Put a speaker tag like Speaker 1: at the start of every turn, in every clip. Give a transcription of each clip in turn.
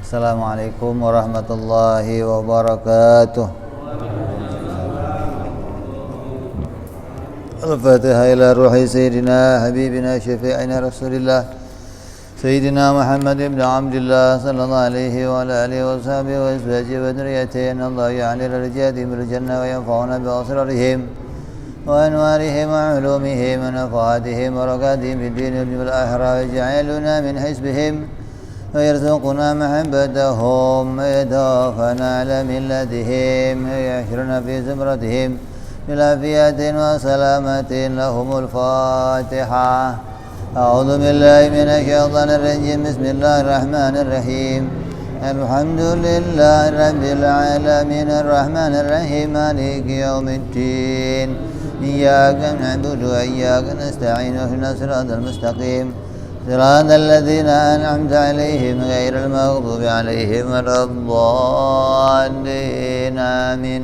Speaker 1: Assalamualaikum warahmatullahi wabarakatuh. Al-Fatihah ila ruhi Sayyidina Habibina Syafi'ina Rasulillah Sayyidina Muhammad ibn Abdullah sallallahu alaihi wa alihi wa sahbihi wa azwajihi wa dhurriyyatihi Allah ya'ni al-rijati bil jannah wa yanfa'una bi asrarihim wa anwarihim wa ulumihim wa nafahatihim wa rakatihim fid din wal akhirah wa ja'aluna min hizbihim ويرزقنا محبتهم ويتوفنا على ملتهم ويحشرنا في زمرتهم بالعافية وسلامة لهم الفاتحة أعوذ بالله من الشيطان الرجيم بسم الله الرحمن الرحيم الحمد لله رب العالمين الرحمن الرحيم مالك يوم الدين إياك نعبد وإياك نستعين اهدنا الصراط المستقيم صراط الذين أنعمت عليهم غير المغضوب عليهم ولا الضالين آمين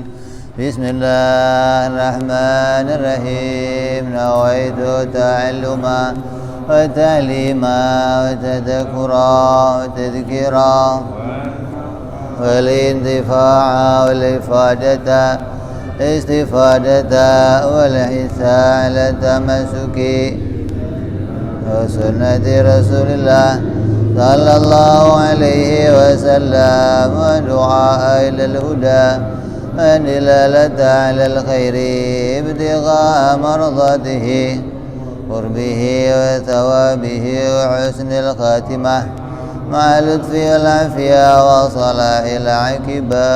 Speaker 1: بسم الله الرحمن الرحيم نويت تعلما وتعليما وتذكرا وتذكيرا والانتفاع والإفادة استفادة والحثا على التمسك وسنة رسول الله صلى الله عليه وسلم ودعاء إلى الهدى ودلالة على الخير ابتغاء مرضاته قربه وثوابه وحسن الخاتمة مع اللطف والعافية وصلاح العاقبة.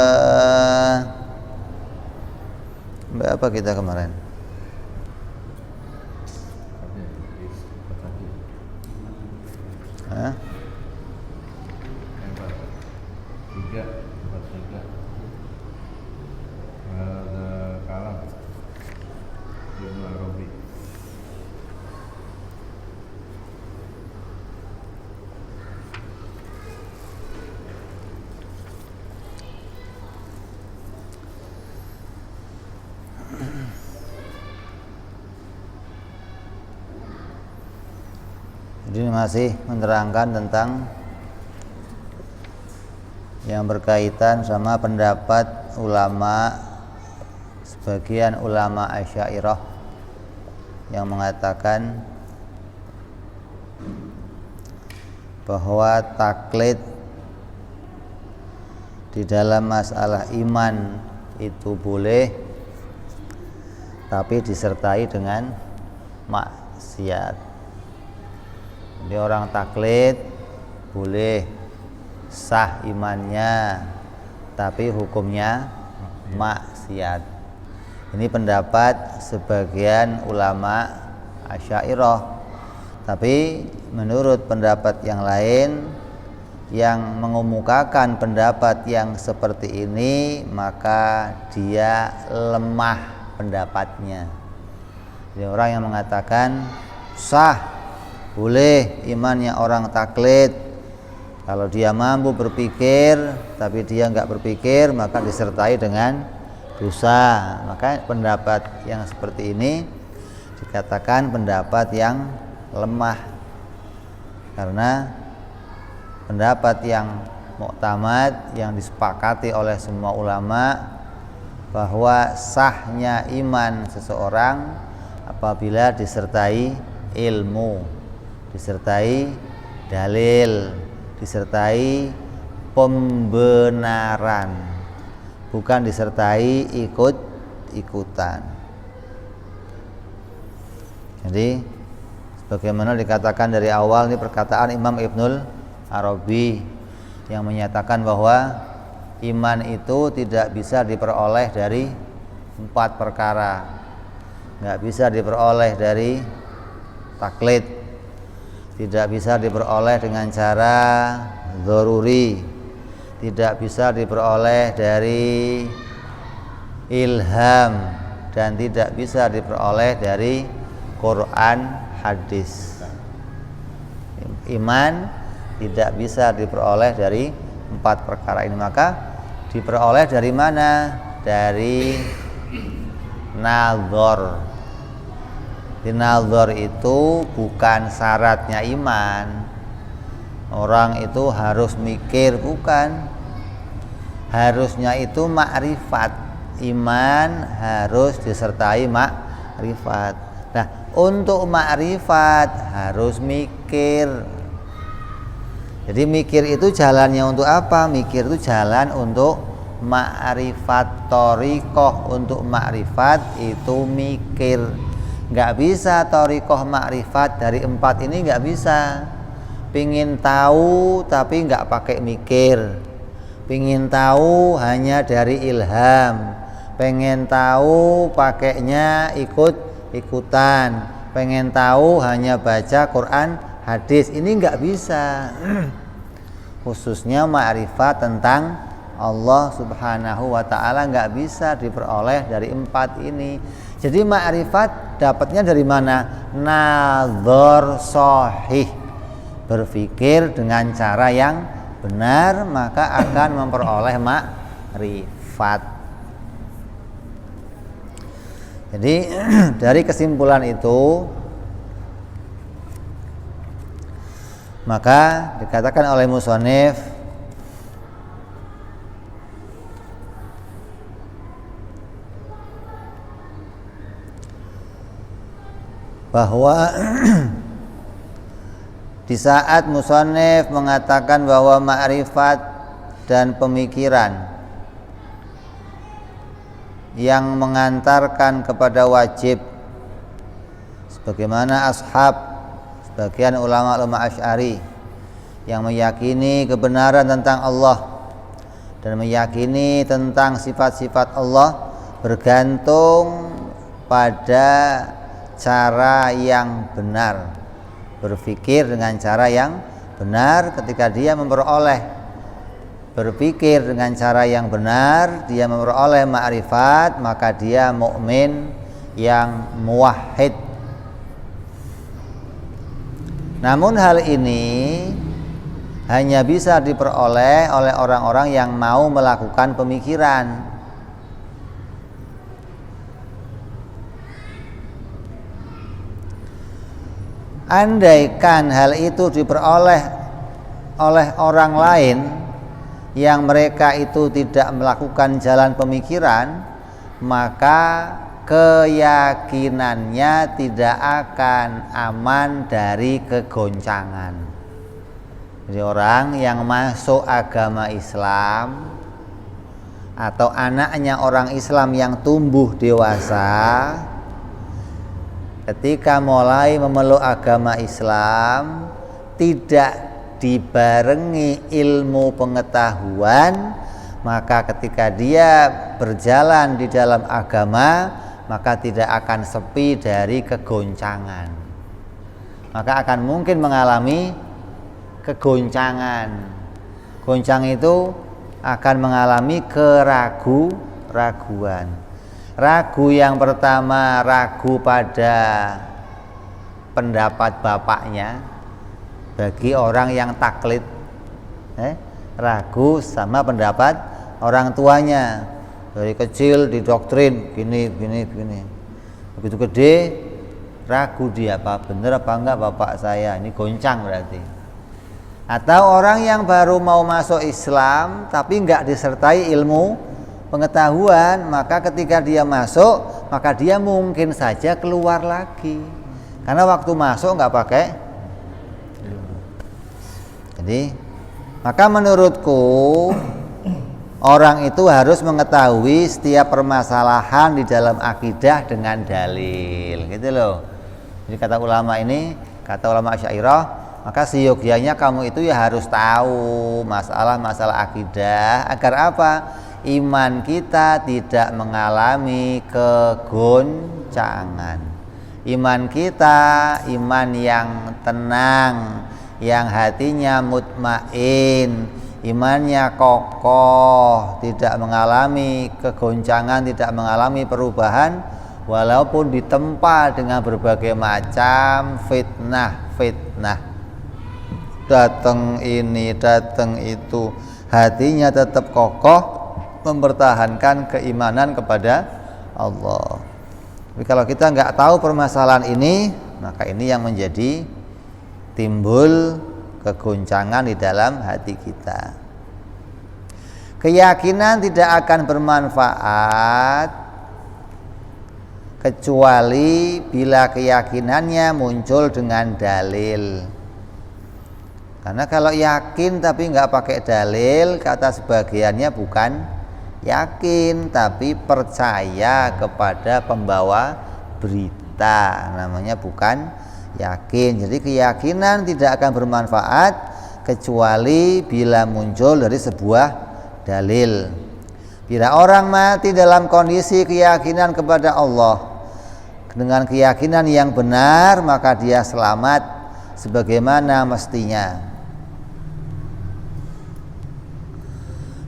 Speaker 1: Apa kita kemarin? Jadi masih menerangkan tentang yang berkaitan sama pendapat ulama, sebagian ulama Asy'ariyah yang mengatakan bahwa taklid di dalam masalah iman itu boleh, tapi disertai dengan maksiat. Jadi orang taklid boleh, sah imannya, tapi hukumnya maksiat. Ini pendapat sebagian ulama Asy'ariyah. Tapi menurut pendapat yang lain yang mengemukakan pendapat yang seperti ini, maka dia lemah pendapatnya. Jadi orang yang mengatakan sah, boleh imannya orang taklid kalau dia mampu berpikir, tapi dia enggak berpikir maka disertai dengan dosa. Maka pendapat yang seperti ini dikatakan pendapat yang lemah, karena pendapat yang muktamad yang disepakati oleh semua ulama bahwa sahnya iman seseorang apabila disertai ilmu, disertai dalil, disertai pembenaran, bukan disertai ikut-ikutan. Jadi sebagaimana dikatakan dari awal, ini perkataan Imam Ibnul Arabi yang menyatakan bahwa iman itu tidak bisa diperoleh dari 4 perkara. Nggak bisa diperoleh dari taklid, tidak bisa diperoleh dengan cara dzaruri, tidak bisa diperoleh dari ilham, dan tidak bisa diperoleh dari Quran hadis. Iman tidak bisa diperoleh dari 4 perkara ini. Maka diperoleh dari mana? Dari nazar. Nazar itu bukan syaratnya iman, orang itu harus mikir, bukan. Harusnya itu makrifat. Iman harus disertai makrifat. Nah, untuk makrifat harus mikir. Jadi mikir itu jalannya untuk apa? Mikir itu jalan untuk makrifat. Thoriqoh untuk makrifat itu mikir. Nggak bisa thoriqoh makrifat dari 4 ini, nggak bisa. Pingin tahu tapi nggak pakai mikir. Pingin tahu hanya dari ilham. Pengen tahu pakainya ikut-ikutan. Pengen tahu hanya baca Quran, hadis. Ini nggak bisa. Khususnya ma'rifat tentang Allah subhanahu wa ta'ala nggak bisa diperoleh dari 4 ini. Jadi ma'rifat dapatnya dari mana? Nadhar sahih, berpikir dengan cara yang benar, maka akan memperoleh ma'rifat. Jadi dari kesimpulan itu, maka dikatakan oleh musannif bahwa di saat musannif mengatakan bahwa ma'rifat dan pemikiran yang mengantarkan kepada wajib, sebagaimana sebagian ulama Asy'ari yang meyakini kebenaran tentang Allah dan meyakini tentang sifat-sifat Allah, bergantung pada cara yang benar, berpikir dengan cara yang benar. Ketika dia berpikir dengan cara yang benar, dia memperoleh ma'rifat, maka dia mukmin yang muwahhid. Namun hal ini hanya bisa diperoleh oleh orang-orang yang mau melakukan pemikiran. Andaikan hal itu diperoleh oleh orang lain yang mereka itu tidak melakukan jalan pemikiran, maka keyakinannya tidak akan aman dari kegoncangan. Jadi orang yang masuk agama Islam atau anaknya orang Islam yang tumbuh dewasa, ketika mulai memeluk agama Islam tidak dibarengi ilmu pengetahuan, maka ketika dia berjalan di dalam agama, maka tidak akan sepi dari kegoncangan. Maka akan mungkin mengalami kegoncangan. Goncang itu akan mengalami keraguan. Ragu yang pertama, ragu pada pendapat bapaknya. Bagi orang yang taklid, ragu sama pendapat orang tuanya. Dari kecil didoktrin gini. Begitu gede ragu dia, apa bener apa enggak bapak saya, ini goncang berarti. Atau orang yang baru mau masuk Islam tapi enggak disertai ilmu pengetahuan, maka ketika dia masuk, maka dia mungkin saja keluar lagi. Karena waktu masuk enggak pakai. Jadi, maka menurutku orang itu harus mengetahui setiap permasalahan di dalam akidah dengan dalil, gitu loh. Jadi kata ulama Asy'ariyah, maka seyogyanya kamu itu ya harus tahu masalah-masalah akidah, agar apa? Iman kita tidak mengalami kegoncangan. Iman kita iman yang tenang, yang hatinya mutmain, imannya kokoh, tidak mengalami kegoncangan, tidak mengalami perubahan, walaupun ditempa dengan berbagai macam fitnah. Datang ini, datang itu, hatinya tetap kokoh, mempertahankan keimanan kepada Allah. Tapi kalau kita nggak tahu permasalahan ini, maka ini yang menjadi timbul kegoncangan di dalam hati kita. Keyakinan tidak akan bermanfaat kecuali bila keyakinannya muncul dengan dalil. Karena kalau yakin tapi nggak pakai dalil, kata sebagiannya bukan yakin tapi percaya kepada pembawa berita, namanya bukan yakin. Jadi keyakinan tidak akan bermanfaat kecuali bila muncul dari sebuah dalil. Bila orang mati dalam kondisi keyakinan kepada Allah dengan keyakinan yang benar, maka dia selamat sebagaimana mestinya.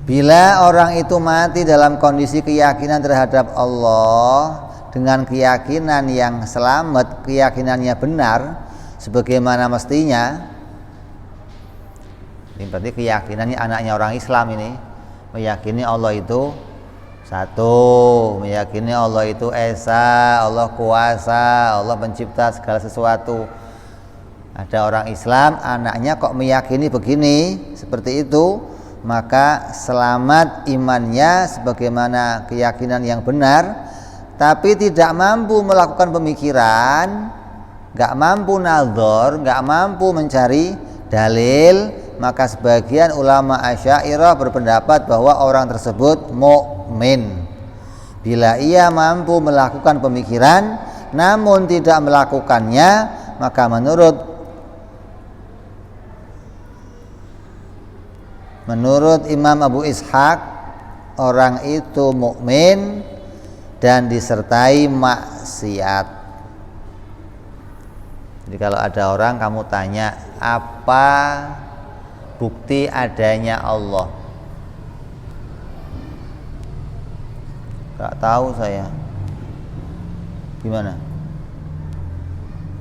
Speaker 1: Bila orang itu mati dalam kondisi keyakinan terhadap Allah dengan keyakinan yang selamat, keyakinannya benar sebagaimana mestinya, ini berarti keyakinannya anaknya orang Islam ini, meyakini Allah itu satu, meyakini Allah itu esa, Allah kuasa, Allah pencipta segala sesuatu. Ada orang Islam, anaknya kok meyakini begini, seperti itu, maka selamat imannya sebagaimana keyakinan yang benar, tapi tidak mampu melakukan pemikiran, gak mampu nazar, gak mampu mencari dalil, maka sebagian ulama Asy'ariyah berpendapat bahwa orang tersebut mukmin. Bila ia mampu melakukan pemikiran namun tidak melakukannya, maka menurut Imam Abu Ishaq, orang itu mukmin dan disertai maksiat. Jadi kalau ada orang kamu tanya, apa bukti adanya Allah? Gak tahu saya. Gimana?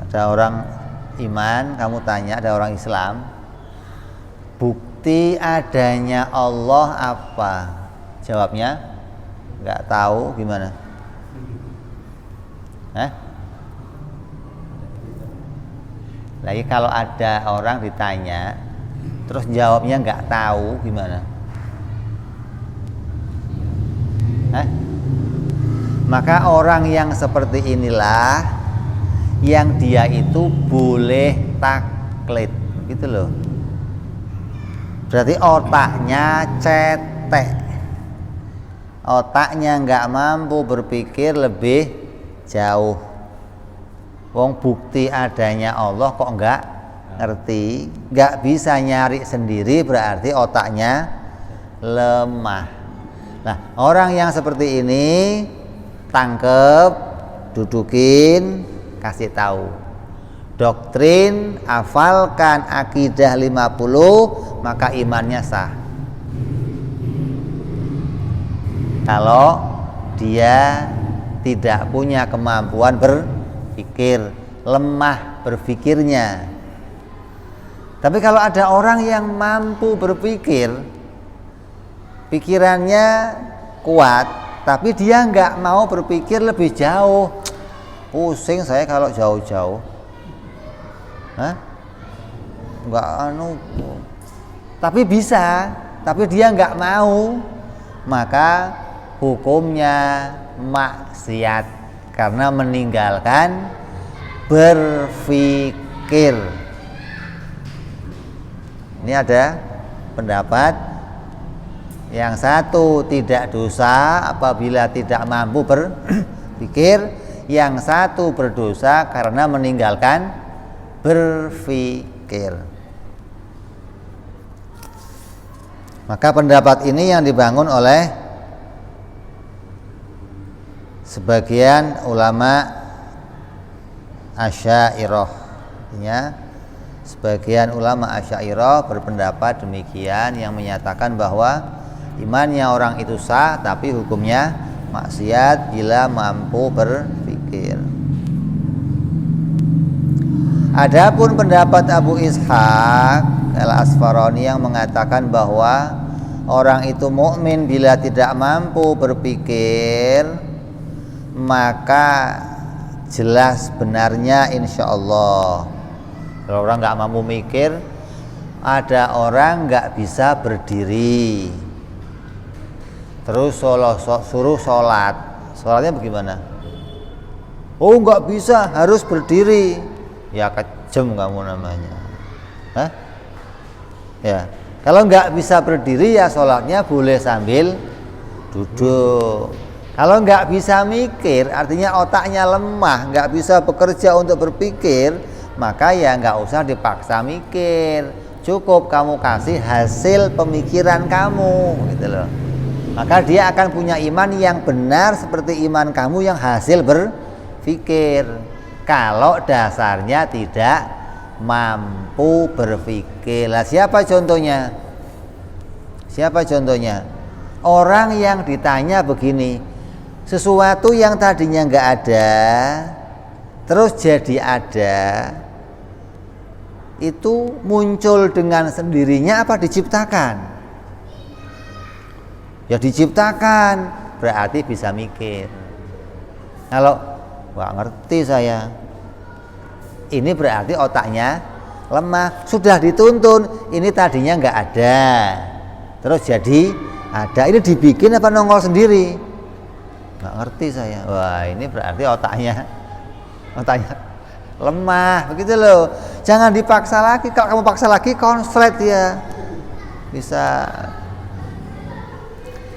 Speaker 1: Ada orang iman, kamu tanya, ada orang Islam, bukti adanya Allah apa? Jawabnya nggak tahu, gimana? Lagi kalau ada orang ditanya terus jawabnya nggak tahu, gimana? Maka orang yang seperti inilah yang dia itu boleh taklid, gitu loh. Berarti otaknya cetek, otaknya nggak mampu berpikir lebih jauh. Wong bukti adanya Allah kok nggak ngerti, nggak bisa nyari sendiri, berarti otaknya lemah. Nah, orang yang seperti ini tangkep, dudukin, kasih tahu doktrin, hafalkan akidah 50, maka imannya sah. Kalau dia tidak punya kemampuan berpikir, lemah berpikirnya. Tapi kalau ada orang yang mampu berpikir, pikirannya kuat, tapi dia nggak mau berpikir lebih jauh. Pusing saya kalau jauh-jauh. Nggak tapi bisa, tapi dia nggak mau, maka hukumnya maksiat karena meninggalkan berpikir. Ini ada pendapat yang satu tidak dosa apabila tidak mampu berpikir, yang satu berdosa karena meninggalkan berpikir. Maka pendapat ini yang dibangun oleh sebagian ulama Asy'ariyah. Sebagian ulama Asy'ariyah berpendapat demikian, yang menyatakan bahwa imannya orang itu sah tapi hukumnya maksiat bila mampu berpikir. Adapun pendapat Abu Ishaq Al-Asfarani yang mengatakan bahwa orang itu mukmin bila tidak mampu berpikir, maka jelas benarnya insya Allah. Kalau orang nggak mampu mikir, ada orang nggak bisa berdiri, terus suruh sholat, sholatnya bagaimana? Oh nggak bisa, harus berdiri. Ya kejem kamu namanya. Hah? Ya, kalau nggak bisa berdiri ya sholatnya boleh sambil duduk. Kalau nggak bisa mikir, artinya otaknya lemah, nggak bisa bekerja untuk berpikir, maka ya nggak usah dipaksa mikir. Cukup kamu kasih hasil pemikiran kamu, gitu loh. Maka dia akan punya iman yang benar seperti iman kamu yang hasil berpikir. Kalau dasarnya tidak mampu berpikir. Lah siapa contohnya? Siapa contohnya? Orang yang ditanya begini, sesuatu yang tadinya nggak ada, terus jadi ada, itu muncul dengan sendirinya apa diciptakan? Ya diciptakan, berarti bisa mikir. Kalau nggak ngerti saya, ini berarti otaknya lemah. Sudah dituntun, ini tadinya nggak ada, terus jadi ada. Ini dibikin apa nongol sendiri? Nggak ngerti saya. Wah, ini berarti otaknya lemah, begitu loh. Jangan dipaksa lagi. Kalau kamu paksa lagi konslet ya bisa.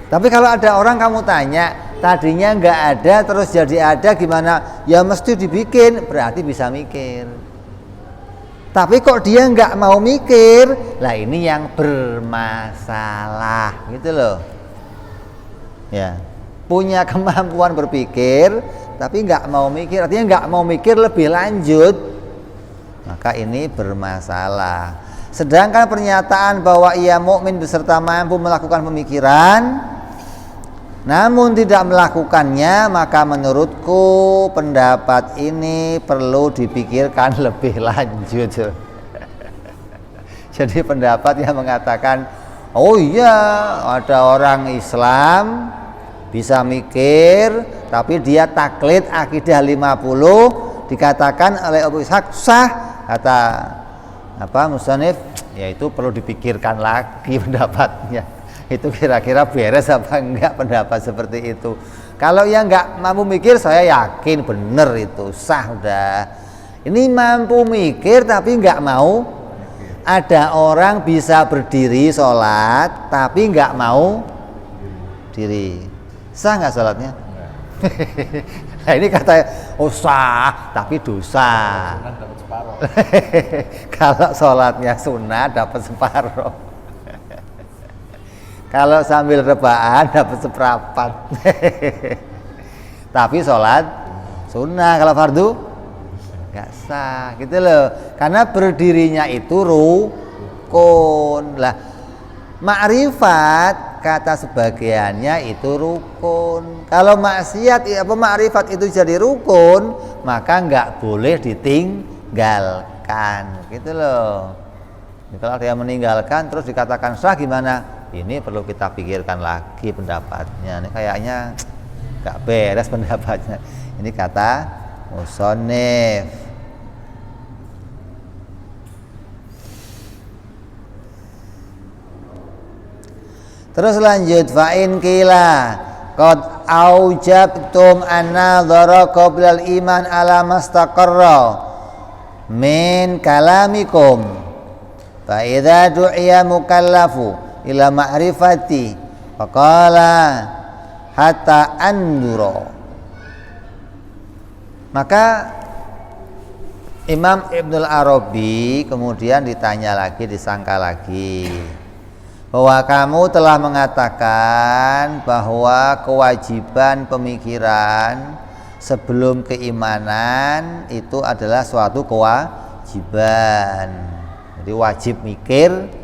Speaker 1: Tapi kalau ada orang kamu tanya tadinya nggak ada terus jadi ada gimana? Ya mesti dibikin, berarti bisa mikir. Tapi kok dia nggak mau mikir, lah ini yang bermasalah, gitu loh. Ya, punya kemampuan berpikir, tapi nggak mau mikir, artinya nggak mau mikir lebih lanjut, maka ini bermasalah. Sedangkan pernyataan bahwa ia mukmin beserta mampu melakukan pemikiran, namun tidak melakukannya, maka menurutku pendapat ini perlu dipikirkan lebih lanjut. Jadi pendapat yang mengatakan, oh iya ada orang Islam bisa mikir, tapi dia taklid akidah 50, dikatakan oleh Abu Ishaq sah, kata musannif, yaitu perlu dipikirkan lagi pendapatnya. Itu kira-kira beres apa enggak pendapat seperti itu. Kalau yang enggak mampu mikir, saya yakin bener itu sah udah. Ini mampu mikir tapi enggak mau. Ada orang bisa berdiri sholat tapi enggak mau diri, sah enggak sholatnya? Nah ini katanya, oh sah tapi dosa. Kalau sholatnya sunnah dapat separuh. Kalau sambil rebahan dapat seperempat. Tapi sholat sunnah, kalau fardu nggak sah, gitu loh. Karena berdirinya itu rukun. Lah, ma'rifat kata sebagiannya itu rukun. Kalau maksiat ma'rifat itu jadi rukun, maka nggak boleh ditinggalkan, gitu loh. Kalau dia meninggalkan terus dikatakan sah gimana? Ini perlu kita pikirkan lagi pendapatnya. Ini kayaknya nggak beres pendapatnya. Ini kata musannif. Terus lanjut, fa in qila qad aujabtum an-nadhara qabla al-iman ala mastaqarra min kalamikum fa idza du'iya mukallafu ila ma'rifati faqala hatta anduro. Maka Imam Ibnul Arabi kemudian ditanya lagi, disangka lagi, bahwa kamu telah mengatakan bahwa kewajiban pemikiran sebelum keimanan itu adalah suatu kewajiban. Jadi wajib mikir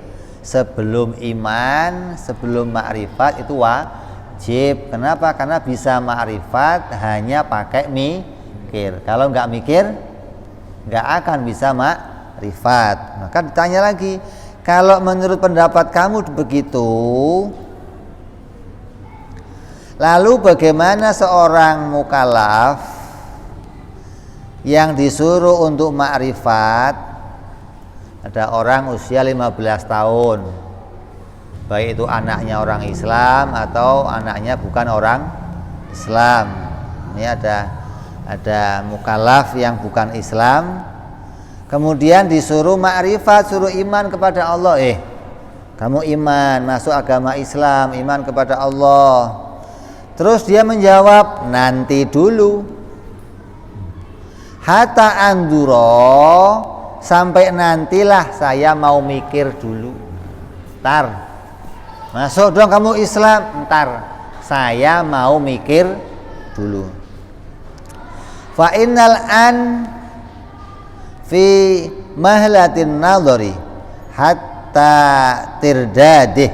Speaker 1: sebelum iman, sebelum ma'rifat itu wajib. Kenapa? Karena bisa ma'rifat hanya pakai mikir. Kalau nggak mikir, nggak akan bisa ma'rifat. Maka ditanya lagi, kalau menurut pendapat kamu begitu, lalu bagaimana seorang mukallaf yang disuruh untuk ma'rifat, ada orang usia 15 tahun, baik itu anaknya orang Islam atau anaknya bukan orang Islam. Ini ada mukallaf yang bukan Islam, kemudian disuruh ma'rifat, suruh iman kepada Allah. Kamu iman, masuk agama Islam, iman kepada Allah. Terus dia menjawab, nanti dulu. Hatta anduro, sampai nantilah saya mau mikir dulu. Ntar, masuk dong kamu Islam, ntar saya mau mikir dulu. Fa innal an fi mahlatin nadhari hatta tirdadih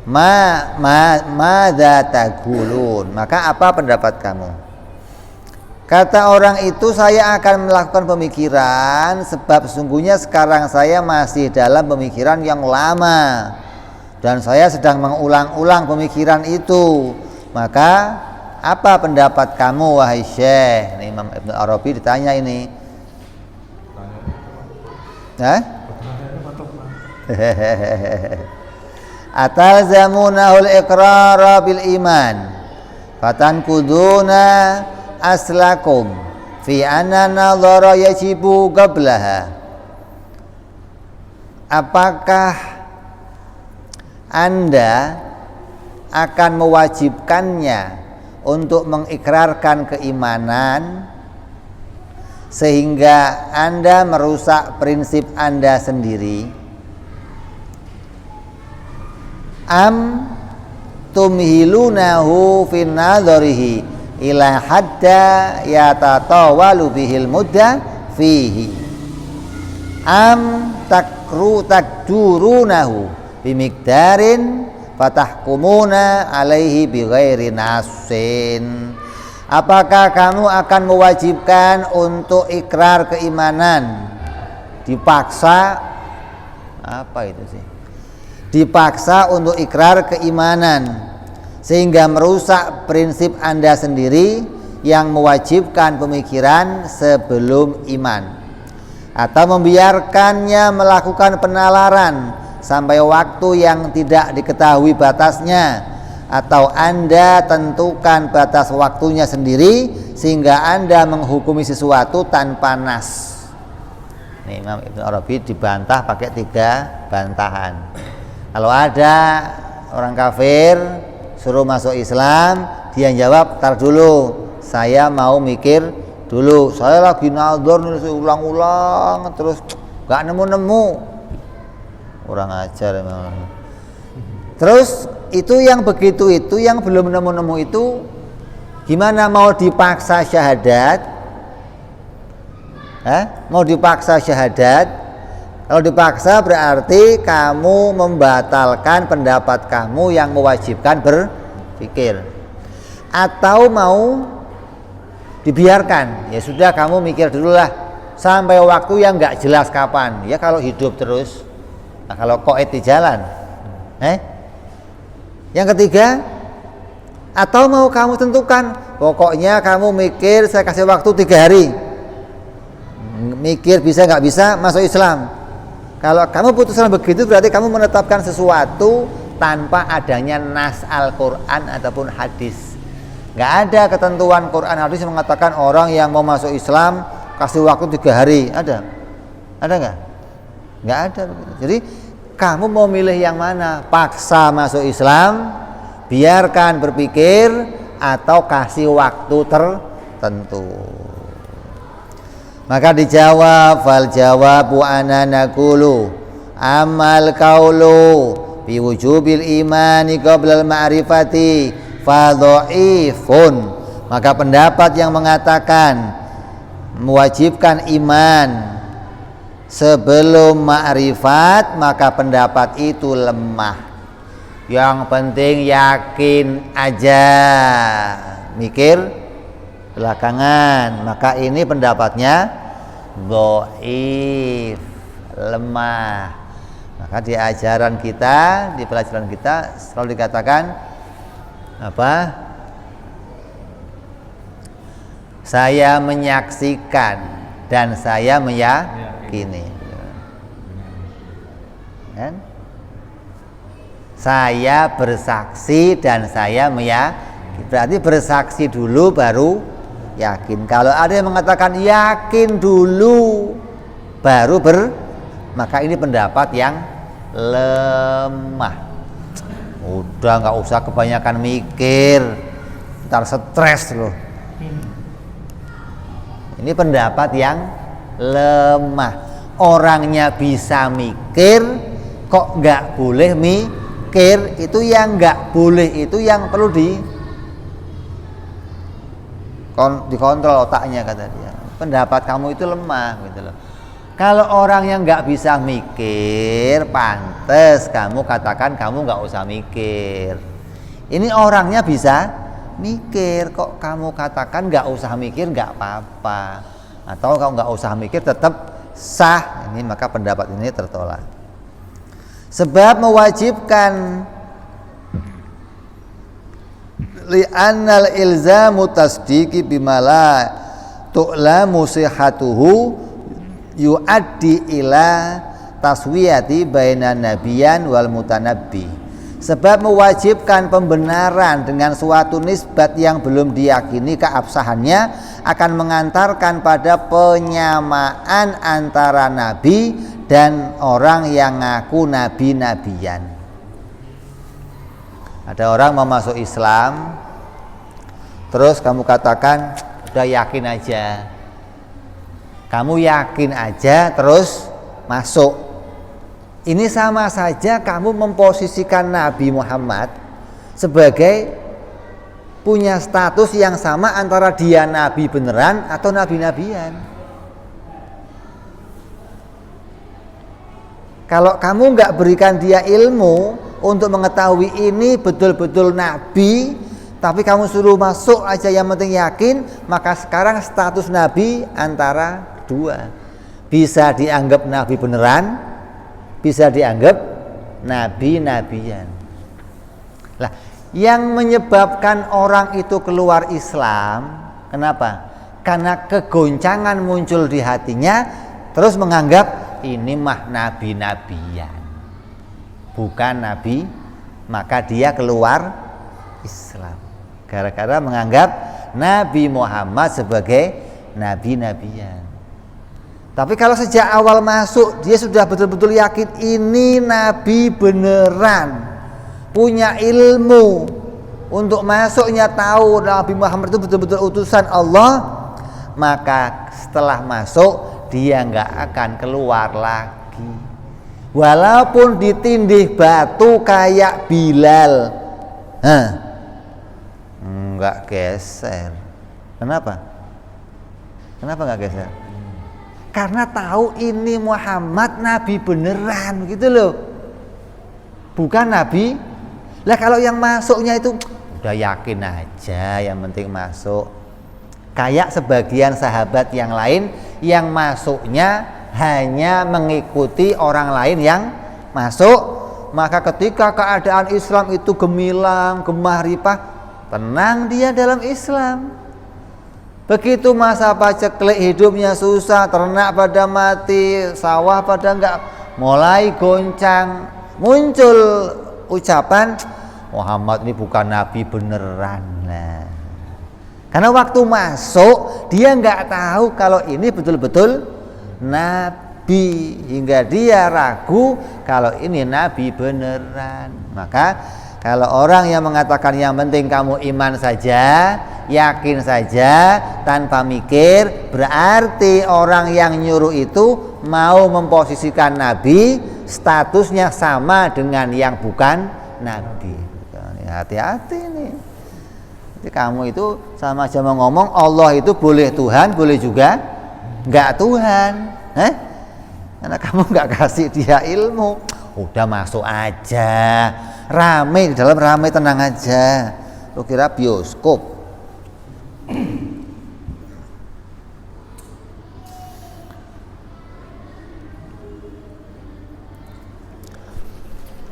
Speaker 1: madza taqulun. Maka apa pendapat kamu? Kata orang itu, saya akan melakukan pemikiran sebab sesungguhnya sekarang saya masih dalam pemikiran yang lama dan saya sedang mengulang-ulang pemikiran itu. Maka apa pendapat kamu wahai Syekh? Ini Imam Ibnu Arabi ditanya ini. Atalzamunahul iqrara bil iman fatankuduna aslakum fi anna nadhara yajibu qablaha. Apakah Anda akan mewajibkannya untuk mengikrarkan keimanan sehingga Anda merusak prinsip Anda sendiri? Am tumhilunahu fin nadharihi ila hadda yatatawalu bihil mudda fihi am takdurunahu bimikdarin fatahkumuna alaihi bighairi nasin. Apakah kamu akan mewajibkan untuk ikrar keimanan dipaksa? Apa itu sih? Dipaksa untuk ikrar keimanan sehingga merusak prinsip Anda sendiri yang mewajibkan pemikiran sebelum iman, atau membiarkannya melakukan penalaran sampai waktu yang tidak diketahui batasnya, atau Anda tentukan batas waktunya sendiri sehingga Anda menghukumi sesuatu tanpa nas. Nih, Imam Ibnu Arabi dibantah pakai 3 bantahan. Kalau ada orang kafir suruh masuk Islam, dia jawab, tar dulu, saya mau mikir dulu, saya lagi nadzar nulis ulang-ulang terus gak nemu-nemu. Kurang ajar emang. Terus itu yang begitu itu yang belum nemu-nemu itu gimana mau dipaksa syahadat? Mau dipaksa syahadat? Kalau dipaksa berarti kamu membatalkan pendapat kamu yang mewajibkan berpikir. Atau mau dibiarkan, ya sudah kamu mikir dulu lah sampai waktu yang nggak jelas kapan. Ya kalau hidup terus, nah, kalau qaid di jalan. Yang ketiga, atau mau kamu tentukan, pokoknya kamu mikir saya kasih waktu 3 hari. Mikir bisa nggak bisa masuk Islam. Kalau kamu putuskan begitu berarti kamu menetapkan sesuatu tanpa adanya nas Al-Quran ataupun hadis. Nggak ada ketentuan Quran hadis yang mengatakan orang yang mau masuk Islam kasih waktu 3 hari. Ada? Ada nggak? Nggak ada. Jadi kamu mau milih yang mana? Paksa masuk Islam, biarkan berpikir, atau kasih waktu tertentu. Maka dijawab, fal jawabu ana naqulu amal qaulu bi wujubil imani qabla al ma'rifati fa dhaifun. Maka pendapat yang mengatakan mewajibkan iman sebelum ma'rifat, maka pendapat itu lemah. Yang penting yakin aja, mikir belakangan. Maka ini pendapatnya dhaif, lemah. Maka di ajaran kita, di pelajaran kita selalu dikatakan apa? Saya menyaksikan dan saya meyakini. kan? Saya bersaksi dan saya meyakini. Berarti bersaksi dulu baru yakin. Kalau ada yang mengatakan yakin dulu baru maka ini pendapat yang lemah. Udah nggak usah kebanyakan mikir, ntar stres loh. Ini pendapat yang lemah. Orangnya bisa mikir, kok nggak boleh mikir? Itu yang nggak boleh, itu yang perlu dikontrol otaknya, kata dia. Pendapat kamu itu lemah gitu loh. Kalau orang yang nggak bisa mikir, pantes kamu katakan kamu nggak usah mikir. Ini orangnya bisa mikir, kok kamu katakan nggak usah mikir, nggak apa-apa. Atau kalau nggak usah mikir tetap sah. Ini maka pendapat ini tertolak. Sebab mewajibkan li'annal ilzamu tasdiqi bimala tu'lamu sihatuhu yu'addi ila taswiyati bainan nabiyan wal mutanabbi. Sebab mewajibkan pembenaran dengan suatu nisbat yang belum diyakini keabsahannya akan mengantarkan pada penyamaan antara nabi dan orang yang ngaku nabi-nabiyan. Ada orang mau masuk Islam, terus kamu katakan udah yakin aja. Kamu yakin aja terus masuk. Ini sama saja kamu memposisikan Nabi Muhammad sebagai punya status yang sama antara dia nabi beneran atau nabi-nabian. Kalau kamu nggak berikan dia ilmu untuk mengetahui ini betul-betul nabi, tapi kamu suruh masuk aja yang penting yakin, maka sekarang status nabi antara dua. Bisa dianggap nabi beneran, bisa dianggap nabi-nabian. Lah, yang menyebabkan orang itu keluar Islam, kenapa? Karena kegoncangan muncul di hatinya, terus menganggap ini mah nabi-nabian, bukan nabi, maka dia keluar Islam. Gara-gara menganggap Nabi Muhammad sebagai nabi-nabian. Tapi kalau sejak awal masuk dia sudah betul-betul yakin ini nabi beneran, punya ilmu untuk masuknya, tahu Nabi Muhammad itu betul-betul utusan Allah, maka setelah masuk dia nggak akan keluar lagi. Walaupun ditindih batu kayak Bilal, nggak geser. Kenapa? Kenapa nggak geser? Karena tahu ini Muhammad nabi beneran gitu loh, bukan nabi. Lah kalau yang masuknya itu udah yakin aja, yang penting masuk. Kayak sebagian sahabat yang lain yang masuknya hanya mengikuti orang lain yang masuk, maka ketika keadaan Islam itu gemilang, gemah ripah, tenang dia dalam Islam. Begitu masa paceklik, hidupnya susah, ternak pada mati, sawah pada enggak, mulai goncang, muncul ucapan Muhammad ini bukan nabi beneran. Nah, karena waktu masuk dia enggak tahu kalau ini betul-betul nabi, hingga dia ragu kalau ini nabi beneran. Maka kalau orang yang mengatakan yang penting kamu iman saja, yakin saja tanpa mikir, berarti orang yang nyuruh itu mau memposisikan nabi statusnya sama dengan yang bukan nabi. Hati-hati nih. Jadi kamu itu sama aja mau ngomong Allah itu boleh Tuhan, boleh juga enggak Tuhan. Karena kamu enggak kasih dia ilmu. Udah masuk aja, rame di dalam, rame, tenang aja. Lu kira bioskop?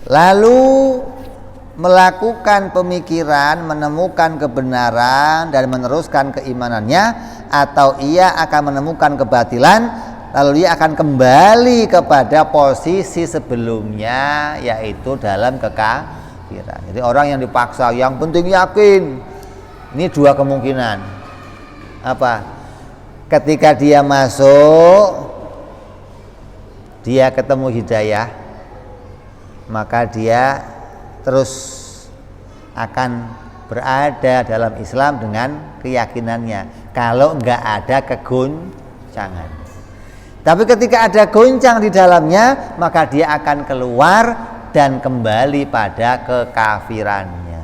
Speaker 1: Lalu melakukan pemikiran, menemukan kebenaran dan meneruskan keimanannya, atau ia akan menemukan kebatilan lalu dia akan kembali kepada posisi sebelumnya, yaitu dalam kekafiran. Jadi orang yang dipaksa, yang penting yakin, ini dua kemungkinan. Apa? Ketika dia masuk, dia ketemu hidayah, maka dia terus akan berada dalam Islam dengan keyakinannya, kalau enggak ada kegoncangan. Tapi ketika ada goncang di dalamnya, maka dia akan keluar dan kembali pada kekafirannya.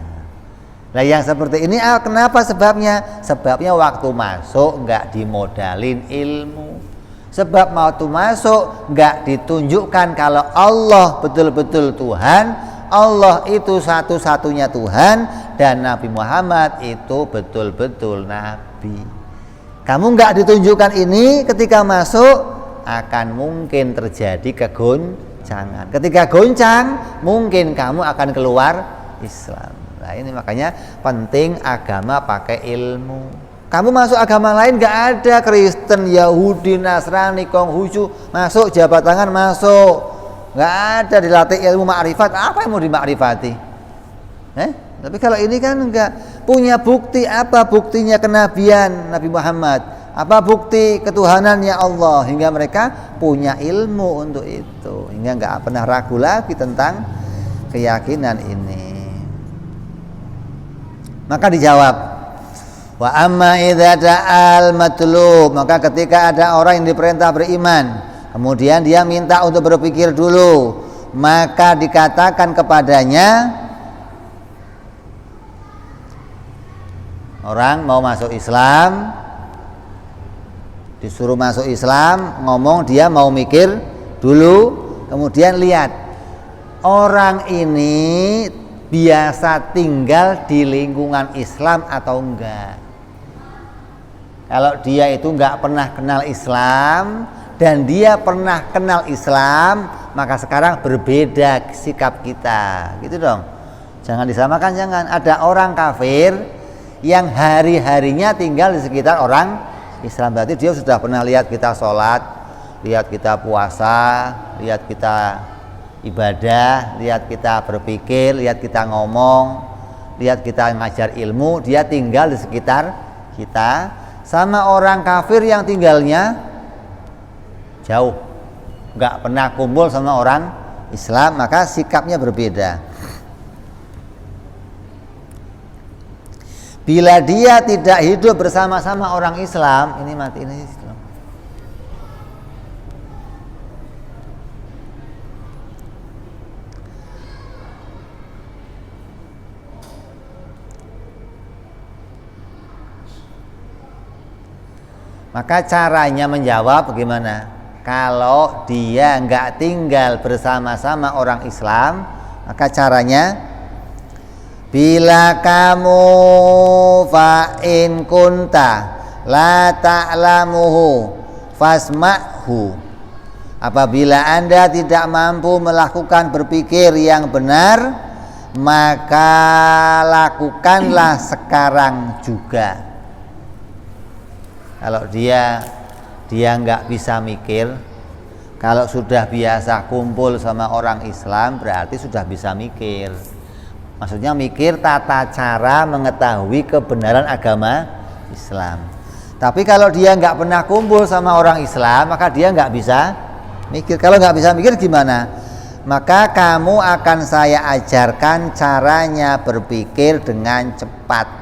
Speaker 1: Nah yang seperti ini kenapa sebabnya? Sebabnya waktu masuk enggak dimodalin ilmu. Sebab waktu masuk enggak ditunjukkan kalau Allah betul-betul Tuhan, Allah itu satu-satunya Tuhan, dan Nabi Muhammad itu betul-betul Nabi. Kamu enggak ditunjukkan ini, ketika masuk akan mungkin terjadi kegoncangan. Ketika goncang, mungkin kamu akan keluar Islam. Nah ini makanya penting agama pakai ilmu. Kamu masuk agama lain enggak ada, Kristen, Yahudi, Nasrani, Konghucu, masuk jabat tangan masuk. Nggak ada dilatih ilmu makrifat, apa yang mau dimakrifati? Tapi kalau ini kan enggak punya bukti. Apa buktinya kenabian Nabi Muhammad? Apa bukti ketuhanannya Allah? Hingga mereka punya ilmu untuk itu, hingga nggak pernah ragu lagi tentang keyakinan ini. Maka dijawab, wa amma idza da'al matlub, maka ketika ada orang yang diperintah beriman, kemudian dia minta untuk berpikir dulu, maka dikatakan kepadanya, orang mau masuk Islam, disuruh masuk Islam, ngomong dia mau mikir dulu, kemudian lihat orang ini biasa tinggal di lingkungan Islam atau enggak. Kalau dia itu enggak pernah kenal Islam dan dia pernah kenal Islam, maka sekarang berbeda sikap kita, gitu dong. Jangan disamakan, jangan. Ada orang kafir yang hari-harinya tinggal di sekitar orang Islam, berarti dia sudah pernah lihat kita sholat, lihat kita puasa, lihat kita ibadah, lihat kita berpikir, lihat kita ngomong, lihat kita ngajar ilmu. Dia tinggal di sekitar kita. Sama orang kafir yang tinggalnya jauh, nggak pernah kumpul sama orang Islam, maka sikapnya berbeda. Bila dia tidak hidup bersama-sama orang Islam, ini mati ini Islam. Maka caranya menjawab bagaimana? Kalau dia nggak tinggal bersama-sama orang Islam, maka caranya, bila kamu fa'in kunta la ta'lamuhu fasma'hu, apabila Anda tidak mampu melakukan berpikir yang benar, maka lakukanlah sekarang juga. Kalau dia nggak bisa mikir, kalau sudah biasa kumpul sama orang Islam, berarti sudah bisa mikir. Maksudnya mikir tata cara mengetahui kebenaran agama Islam. Tapi kalau dia nggak pernah kumpul sama orang Islam, maka dia nggak bisa mikir. Kalau nggak bisa mikir gimana? Maka kamu akan saya ajarkan caranya berpikir dengan cepat.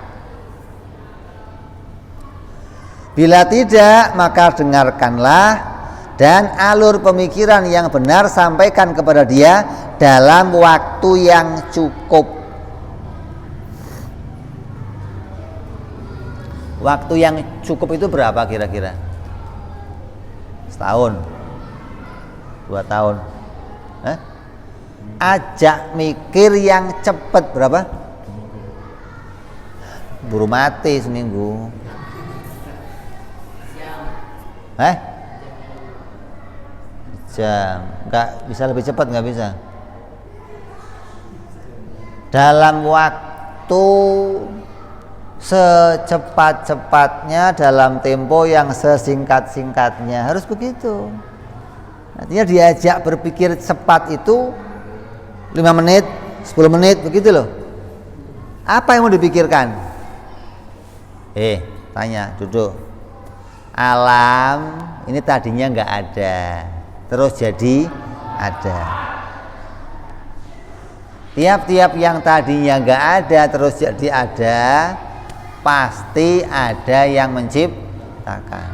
Speaker 1: Bila tidak, maka dengarkanlah dan alur pemikiran yang benar sampaikan kepada dia dalam waktu yang cukup. Waktu yang cukup itu berapa kira-kira? Setahun? 2 tahun? Ajak mikir yang cepat berapa? Buru mati seminggu. Jam. Nggak bisa lebih cepat, nggak bisa. Dalam waktu secepat-cepatnya dalam tempo yang sesingkat-singkatnya. Harus begitu. Artinya diajak berpikir cepat itu 5 menit, 10 menit, begitu loh. Apa yang mau dipikirkan? Tanya, duduk. Alam ini tadinya nggak ada, terus jadi ada. Tiap-tiap yang tadinya nggak ada terus jadi ada, pasti ada yang menciptakan.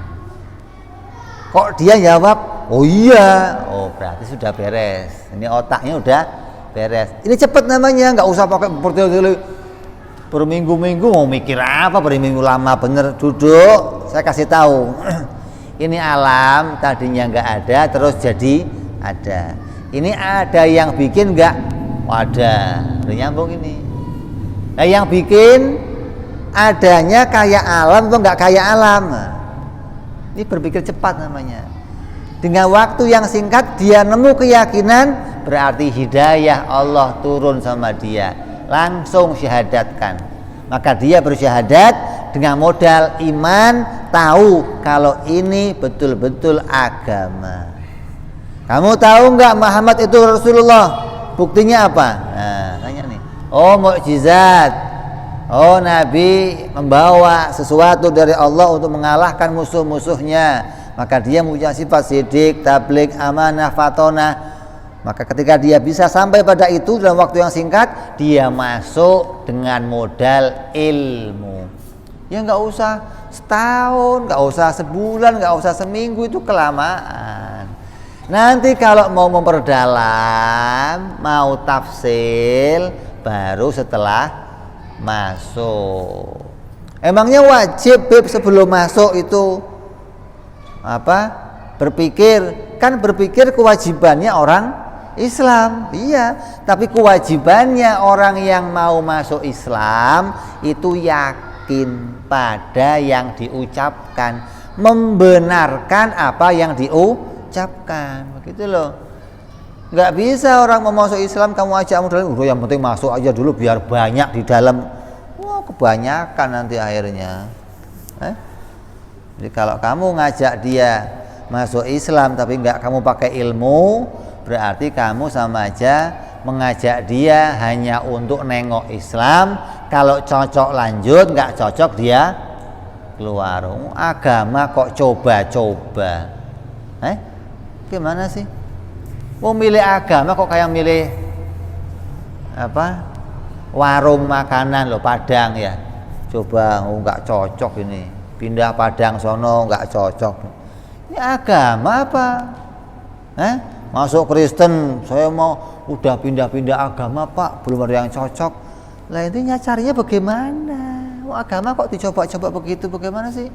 Speaker 1: Kok dia jawab, oh iya, oh berarti sudah beres. Ini otaknya udah beres. Ini cepat namanya, nggak usah pakai berminggu-minggu mau mikir apa, berminggu lama bener. Duduk, saya kasih tahu. Ini alam tadinya nggak ada terus jadi ada. Ini ada yang bikin nggak? Ada. Udah nyambung ini. Nah yang bikin adanya kayak alam atau nggak kayak alam? Ini berpikir cepat namanya. Dengan waktu yang singkat dia nemu keyakinan, berarti hidayah Allah turun sama dia. Langsung syahadatkan. Maka dia bersyahadat dengan modal iman, tahu kalau ini betul-betul agama. Kamu tahu nggak Muhammad itu Rasulullah? Buktinya apa? Nah, tanya nih. Oh, mukjizat. Oh, Nabi membawa sesuatu dari Allah untuk mengalahkan musuh-musuhnya. Maka dia punya sifat sidik, tabligh, amanah, fatonah. Maka ketika dia bisa sampai pada itu dalam waktu yang singkat, dia masuk dengan modal ilmu. Ya nggak usah setahun, nggak usah sebulan, nggak usah seminggu, itu kelamaan. Nanti kalau mau memperdalam, mau tafsil, baru setelah masuk. Emangnya wajib sebelum masuk itu berpikir? Kan berpikir kewajibannya orang Islam, iya. Tapi kewajibannya orang yang mau masuk Islam itu yakin pada yang diucapkan, membenarkan apa yang diucapkan, begitu loh. Nggak bisa orang mau masuk Islam kamu ajak modal, yang penting masuk aja dulu biar banyak di dalam. Wah, kebanyakan nanti akhirnya. Jadi kalau kamu ngajak dia masuk Islam tapi nggak kamu pakai ilmu, berarti kamu sama aja mengajak dia hanya untuk nengok Islam. Kalau cocok lanjut, nggak cocok dia keluar. Agama kok coba-coba. Gimana sih? Mau milih agama kok kayak milih warung makanan loh, Padang ya. Coba nggak cocok ini. Pindah Padang sono nggak cocok. Ini agama apa? Masuk Kristen, saya mau udah pindah-pindah agama Pak, belum ada yang cocok. Lah intinya carinya bagaimana? Agama kok dicoba-coba begitu, bagaimana sih?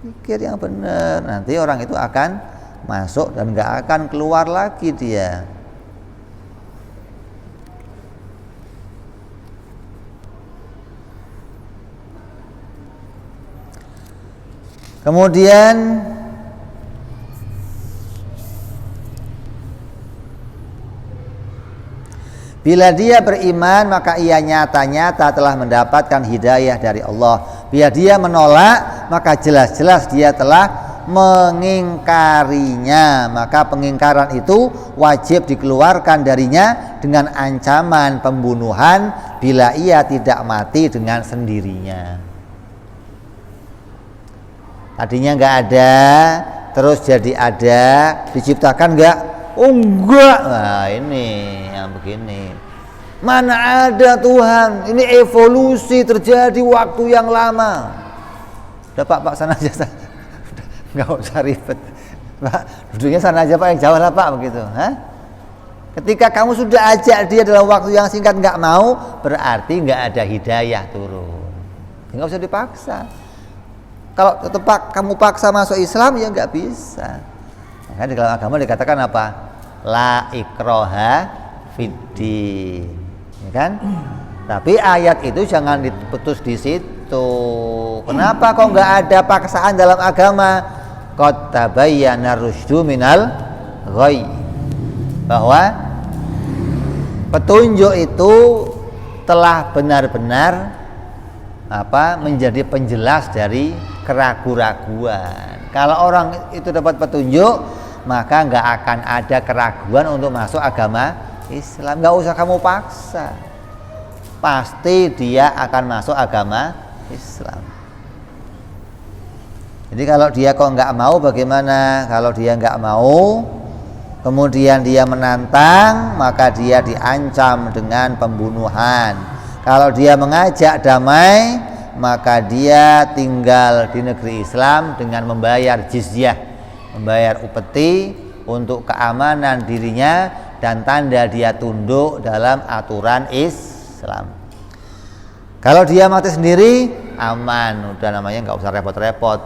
Speaker 1: Pikir yang benar, nanti orang itu akan masuk dan nggak akan keluar lagi dia. Kemudian bila dia beriman, maka ia nyata-nyata telah mendapatkan hidayah dari Allah. Bila dia menolak, maka jelas-jelas dia telah mengingkarinya. Maka pengingkaran itu wajib dikeluarkan darinya dengan ancaman pembunuhan bila ia tidak mati dengan sendirinya. Tadinya nggak ada, terus jadi ada, diciptakan nggak? Oh enggak. Nah ini yang begini. Mana ada Tuhan? Ini evolusi terjadi waktu yang lama. Udah Pak sana aja. Nggak usah ribet. Pak duduknya sana aja Pak, yang jauh lah Pak, begitu. Ketika kamu sudah ajak dia dalam waktu yang singkat nggak mau, berarti nggak ada hidayah turun. Nggak usah dipaksa. Kalau tetap kamu paksa masuk Islam ya nggak bisa. Maka di dalam agama dikatakan apa? La ikroha fiddin, ya kan? Tapi ayat itu jangan diputus di situ. Kenapa kok nggak ada paksaan dalam agama? Qad tabayyana rusydu minal ghayy. Bahwa petunjuk itu telah benar-benar menjadi penjelas dari keraguan-raguan. Kalau orang itu dapat petunjuk, maka nggak akan ada keraguan untuk masuk agama Islam. Nggak usah kamu paksa, pasti dia akan masuk agama Islam. Jadi kalau dia kok nggak mau, bagaimana? Kalau dia nggak mau, kemudian dia menantang, maka dia diancam dengan pembunuhan. Kalau dia mengajak damai, maka dia tinggal di negeri Islam dengan membayar jizyah, membayar upeti untuk keamanan dirinya dan tanda dia tunduk dalam aturan Islam. Kalau dia mati sendiri, aman, udah namanya nggak usah repot-repot.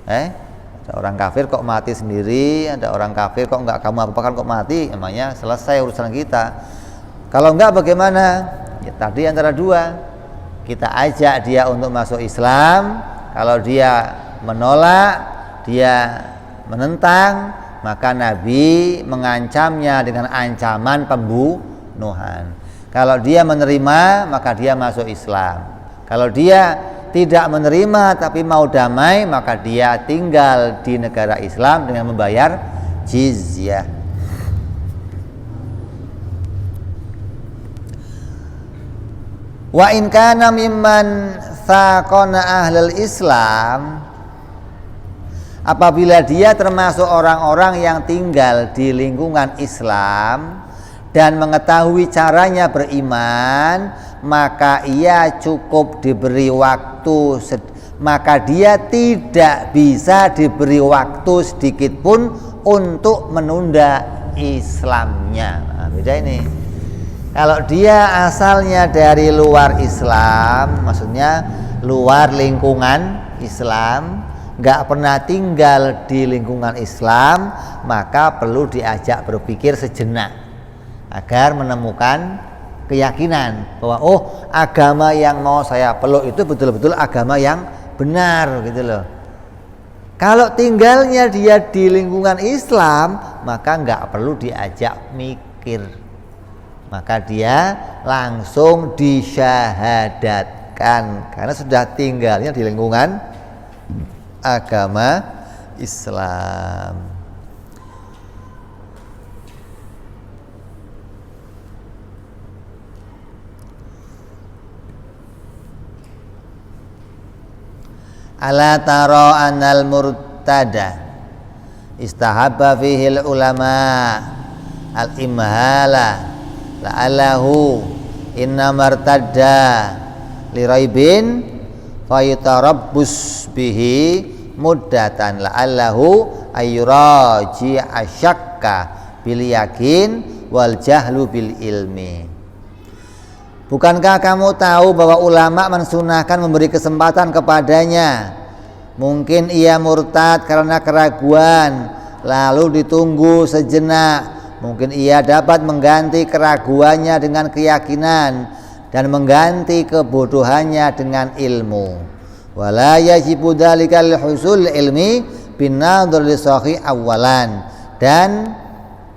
Speaker 1: Ada orang kafir kok mati sendiri, ada orang kafir kok nggak kamu apa-apakan kok mati, namanya selesai urusan kita. Kalau enggak bagaimana? Ya, tadi antara dua, kita ajak dia untuk masuk Islam. Kalau dia menolak, dia menentang, maka Nabi mengancamnya dengan ancaman pembunuhan. Kalau dia menerima, maka dia masuk Islam. Kalau dia tidak menerima tapi mau damai, maka dia tinggal di negara Islam dengan membayar jizyah. Wa in kana mimman thaqana ahlul Islam, apabila dia termasuk orang-orang yang tinggal di lingkungan Islam dan mengetahui caranya beriman, maka ia cukup diberi waktu, maka dia tidak bisa diberi waktu sedikit pun untuk menunda Islamnya. Nah, beda ini. Kalau dia asalnya dari luar Islam, maksudnya luar lingkungan Islam, nggak pernah tinggal di lingkungan Islam, maka perlu diajak berpikir sejenak agar menemukan keyakinan bahwa agama yang mau saya peluk itu betul-betul agama yang benar gitu loh. Kalau tinggalnya dia di lingkungan Islam, maka nggak perlu diajak mikir, maka dia langsung disyahadatkan karena sudah tinggalnya di lingkungan agama Islam. Ala tara anal murtada istahabba fihil ulama al imhala la'allahu inna martadda liraibin fayutarabbus bihi muddatan la'allahu ayyuraji asyakka bil yakin wal jahlu bil ilmi. Bukankah kamu tahu bahwa ulama mensunahkan memberi kesempatan kepadanya? Mungkin ia murtad karena keraguan, lalu ditunggu sejenak. Mungkin ia dapat mengganti keraguannya dengan keyakinan dan mengganti kebodohannya dengan ilmu. Wala yajibu dzalikal husul ilmi binadhar li sahih awalan. Dan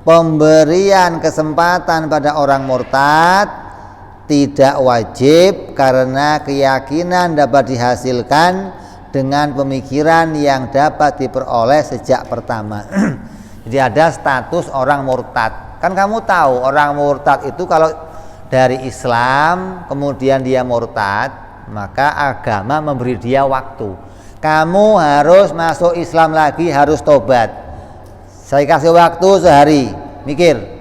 Speaker 1: pemberian kesempatan pada orang murtad tidak wajib karena keyakinan dapat dihasilkan dengan pemikiran yang dapat diperoleh sejak pertama. Jadi ada status orang murtad. Kan kamu tahu orang murtad itu kalau dari Islam kemudian dia murtad, maka agama memberi dia waktu. Kamu harus masuk Islam lagi, harus tobat. Saya kasih waktu sehari, mikir.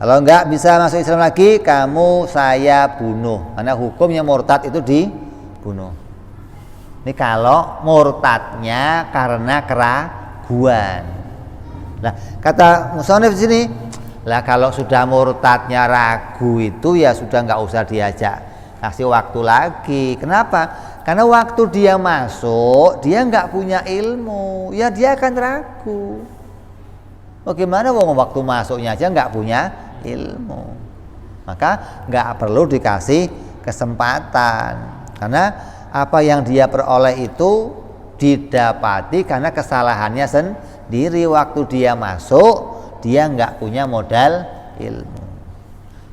Speaker 1: Kalau enggak bisa masuk Islam lagi, kamu saya bunuh. Karena hukumnya murtad itu dibunuh. Ini kalau murtadnya karena keraguan. Nah, kata musannif di sini, lah kalau sudah murtadnya ragu itu ya sudah enggak usah diajak kasih waktu lagi. Kenapa? Karena waktu dia masuk, dia enggak punya ilmu, ya dia akan ragu. Bagaimana waktu masuknya aja enggak punya ilmu, maka nggak perlu dikasih kesempatan karena apa yang dia peroleh itu didapati karena kesalahannya sendiri. Waktu dia masuk, dia nggak punya modal ilmu,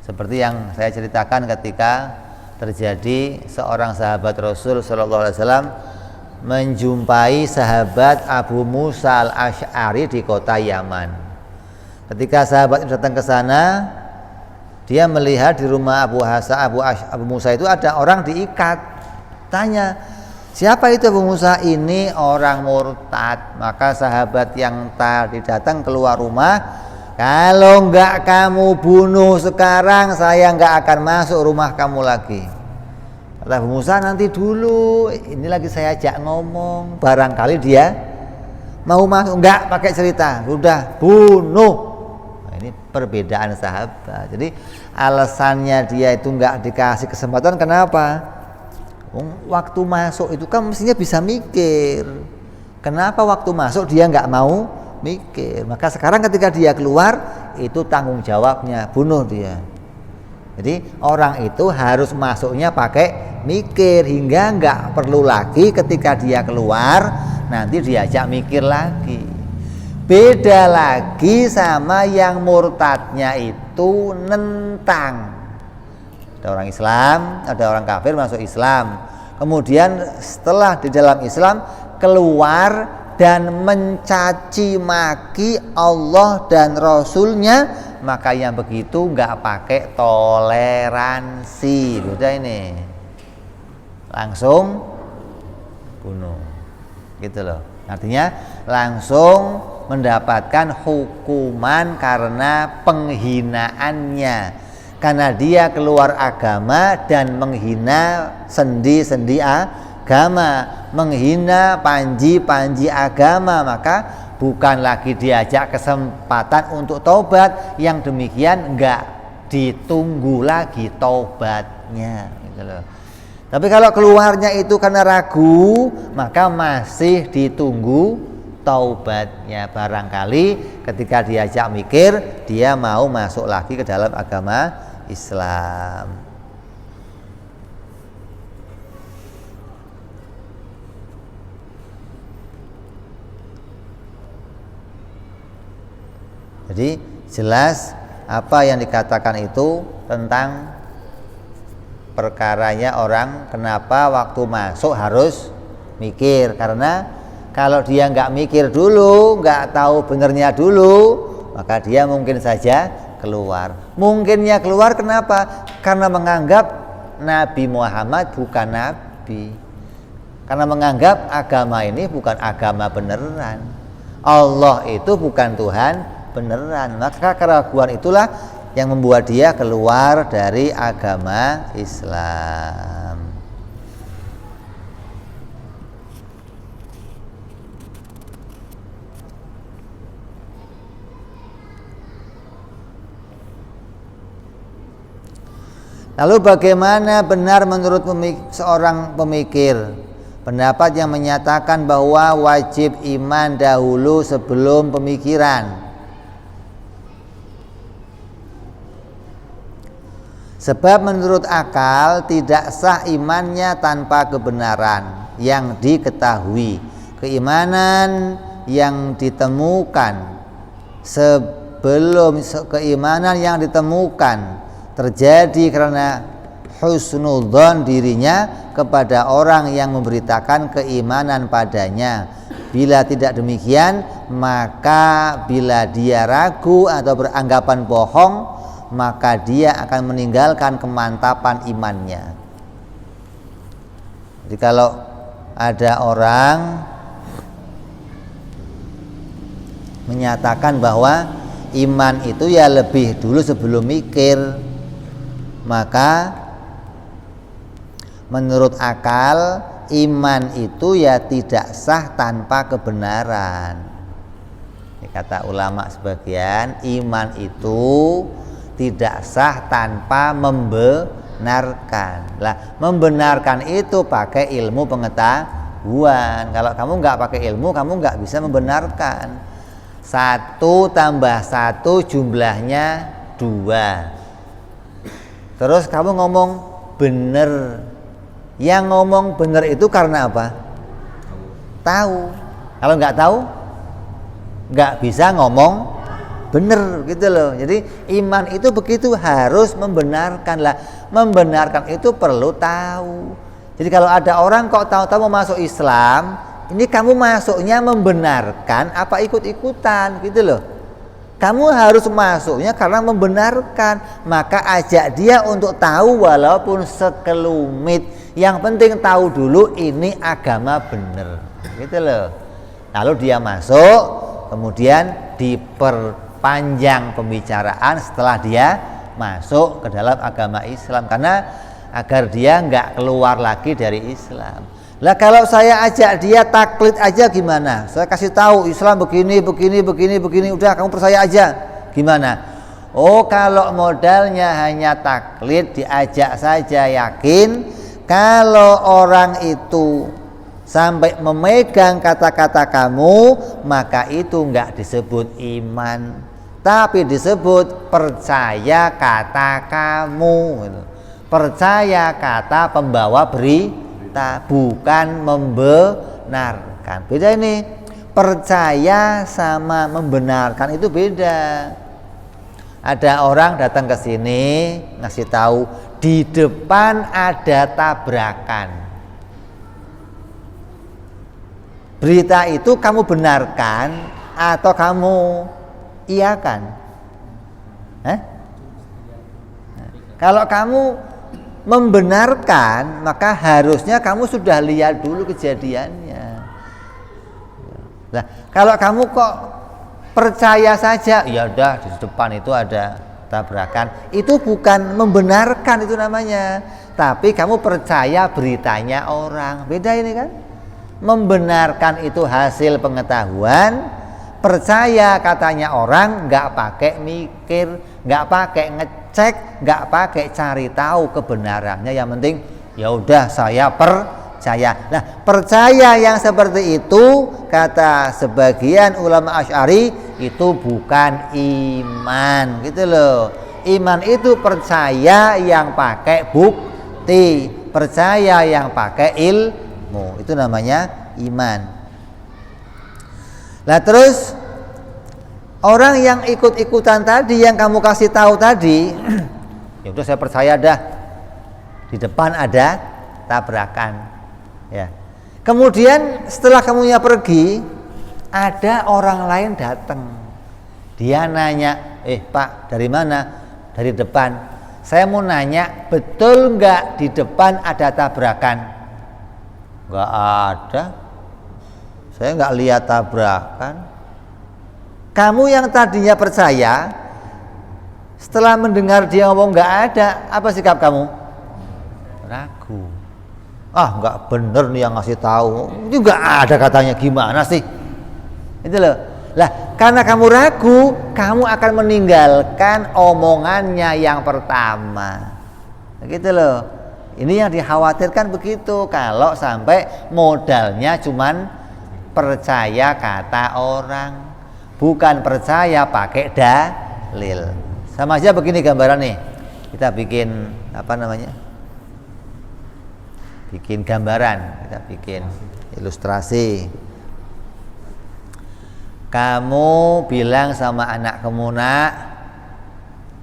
Speaker 1: seperti yang saya ceritakan ketika terjadi seorang sahabat Rasul Shallallahu Alaihi Wasallam menjumpai sahabat Abu Musa al-Asy'ari di kota Yaman. Ketika sahabat itu datang ke sana, dia melihat di rumah Abu Musa itu ada orang diikat. Tanya, siapa itu Abu Musa? Ini orang murtad. Maka sahabat yang tadi datang keluar rumah, kalau enggak kamu bunuh sekarang, saya enggak akan masuk rumah kamu lagi. Kata Abu Musa, nanti dulu, ini lagi saya ajak ngomong, barangkali dia mau masuk. Enggak pakai cerita, udah bunuh. Ini perbedaan sahabat. Jadi alasannya dia itu enggak dikasih kesempatan, kenapa? Waktu masuk itu kan mestinya bisa mikir. Kenapa waktu masuk dia enggak mau mikir? Maka sekarang ketika dia keluar, itu tanggung jawabnya, bunuh dia. Jadi orang itu harus masuknya pakai mikir, hingga enggak perlu lagi ketika dia keluar nanti diajak mikir lagi. Beda lagi sama yang murtadnya itu nentang. Ada orang Islam, ada orang kafir masuk Islam. Kemudian setelah di dalam Islam keluar dan mencaci maki Allah dan Rasulnya, maka yang begitu nggak pakai toleransi. Udah ini langsung bunuh, gitu loh. Artinya langsung mendapatkan hukuman karena penghinaannya, karena dia keluar agama dan menghina sendi-sendi agama, menghina panji-panji agama, maka bukan lagi diajak kesempatan untuk taubat. Yang demikian enggak ditunggu lagi taubatnya, gitu loh. Tapi kalau keluarnya itu karena ragu, maka masih ditunggu taubatnya. Barangkali ketika diajak mikir, dia mau masuk lagi ke dalam agama Islam. Jadi jelas apa yang dikatakan itu tentang perkaranya orang kenapa waktu masuk harus mikir. Karena kalau dia nggak mikir dulu, nggak tahu benernya dulu, maka dia mungkin saja keluar. Mungkinnya keluar kenapa? Karena menganggap Nabi Muhammad bukan Nabi, karena menganggap agama ini bukan agama beneran, Allah itu bukan Tuhan beneran. Maka keraguan itulah yang membuat dia keluar dari agama Islam. Lalu bagaimana benar menurut seorang pemikir pendapat yang menyatakan bahwa wajib iman dahulu sebelum pemikiran? Sebab menurut akal tidak sah imannya tanpa kebenaran yang diketahui. Keimanan yang ditemukan sebelum keimanan yang ditemukan terjadi karena husnudzon dirinya kepada orang yang memberitakan keimanan padanya. Bila tidak demikian, maka bila dia ragu atau beranggapan bohong, maka dia akan meninggalkan kemantapan imannya. Jadi kalau ada orang menyatakan bahwa iman itu ya lebih dulu sebelum mikir, maka menurut akal iman itu ya tidak sah tanpa kebenaran. Kata ulama sebagian, iman itu tidak sah tanpa membenarkan. Lah, membenarkan itu pakai ilmu pengetahuan. Kalau kamu nggak pakai ilmu, kamu nggak bisa membenarkan. 1 tambah 1 jumlahnya 2. Terus kamu ngomong bener. Yang ngomong bener itu karena apa? Tahu. Kalau nggak tahu, nggak bisa ngomong benar gitu loh. Jadi iman itu begitu, harus membenarkan lah. Membenarkan itu perlu tahu. Jadi kalau ada orang kok tahu-tahu mau masuk Islam, ini kamu masuknya membenarkan apa ikut-ikutan gitu loh. Kamu harus masuknya karena membenarkan. Maka ajak dia untuk tahu walaupun sekelumit. Yang penting tahu dulu ini agama benar gitu loh. Lalu dia masuk, kemudian diperpanjang pembicaraan setelah dia masuk ke dalam agama Islam, karena agar dia nggak keluar lagi dari Islam. Lah kalau saya ajak dia taklid aja gimana? Saya kasih tahu Islam begini, udah kamu percaya aja. Gimana? Oh, kalau modalnya hanya taklid, diajak saja yakin. Kalau orang itu sampai memegang kata-kata kamu, maka itu enggak disebut iman, tapi disebut percaya kata kamu. Percaya kata pembawa berita, bukan membenarkan. Beda ini. Percaya sama membenarkan itu beda. Ada orang datang ke sini ngasih tahu di depan ada tabrakan. Berita itu kamu benarkan atau kamu iakan? Kalau kamu membenarkan, maka harusnya kamu sudah lihat dulu kejadiannya. Nah, kalau kamu kok percaya saja, ya udah di depan itu ada tabrakan, itu bukan membenarkan itu namanya, tapi kamu percaya beritanya orang. Beda ini kan. Membenarkan itu hasil pengetahuan, percaya katanya orang, nggak pakai mikir, nggak pakai ngecek, nggak pakai cari tahu kebenarannya. Yang penting ya udah saya percaya. Nah, percaya yang seperti itu kata sebagian ulama Asy'ari itu bukan iman gitu loh. Iman itu percaya yang pakai bukti, percaya yang pakai ilmu, itu namanya iman. Lah terus orang yang ikut-ikutan tadi yang kamu kasih tahu tadi, ya udah saya percaya dah. Di depan ada tabrakan. Ya. Kemudian setelah kamunya pergi, ada orang lain datang. Dia nanya, Pak, dari mana? Dari depan. Saya mau nanya, betul nggak di depan ada tabrakan? Nggak ada. Saya nggak lihat tabrakan. Kamu yang tadinya percaya, setelah mendengar dia ngomong nggak ada, apa sikap kamu? Ragu. Nggak bener nih yang ngasih tahu. Juga ada katanya, gimana sih? Itu loh. Lah, karena kamu ragu, kamu akan meninggalkan omongannya yang pertama. Gitu loh. Ini yang dikhawatirkan begitu, kalau sampai modalnya cuman percaya kata orang, bukan percaya pakai dalil. Sama aja begini gambaran nih. Kita bikin bikin gambaran, kita bikin ilustrasi. Kamu bilang sama anak kamu, nak,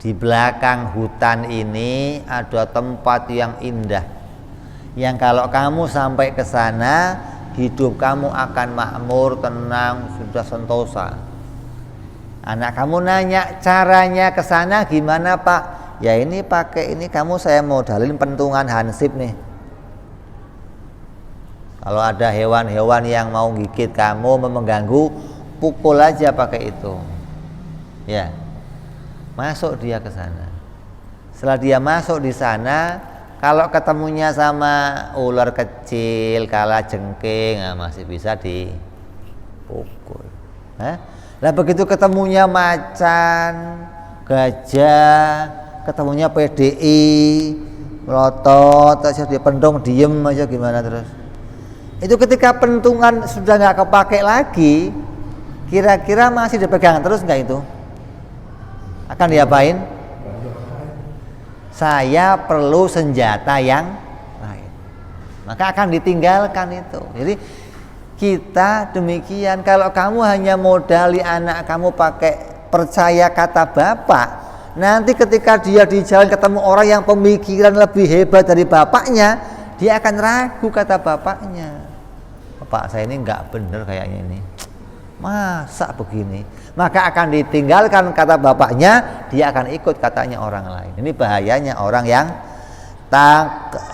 Speaker 1: di belakang hutan ini ada tempat yang indah, yang kalau kamu sampai ke sana hidup kamu akan makmur, tenang, sudah sentosa. Anak kamu nanya, caranya ke sana gimana, Pak? Ya ini pakai ini, kamu saya modalin pentungan hansip nih. Kalau ada hewan-hewan yang mau gigit kamu, mengganggu, pukul aja pakai itu. Ya. Masuk dia ke sana. Setelah dia masuk di sana, kalau ketemunya sama ular kecil, kalajengking, masih bisa dipukul. Lah begitu ketemunya macan, gajah, ketemunya PDI, melotot aja dia, pentung diem aja, gimana terus? Itu ketika pentungan sudah nggak kepake lagi, kira-kira masih dipegang terus nggak itu? Akan diapain? Saya perlu senjata yang lain. Maka akan ditinggalkan itu. Jadi kita demikian. Kalau kamu hanya modali anak kamu pakai
Speaker 2: percaya kata bapak, nanti ketika dia di jalan ketemu orang yang pemikiran lebih hebat dari bapaknya, dia akan ragu kata bapaknya. Bapak saya ini nggak bener kayaknya ini, masa begini? Maka akan ditinggalkan kata bapaknya, dia akan ikut katanya orang lain. Ini bahayanya orang yang taklid.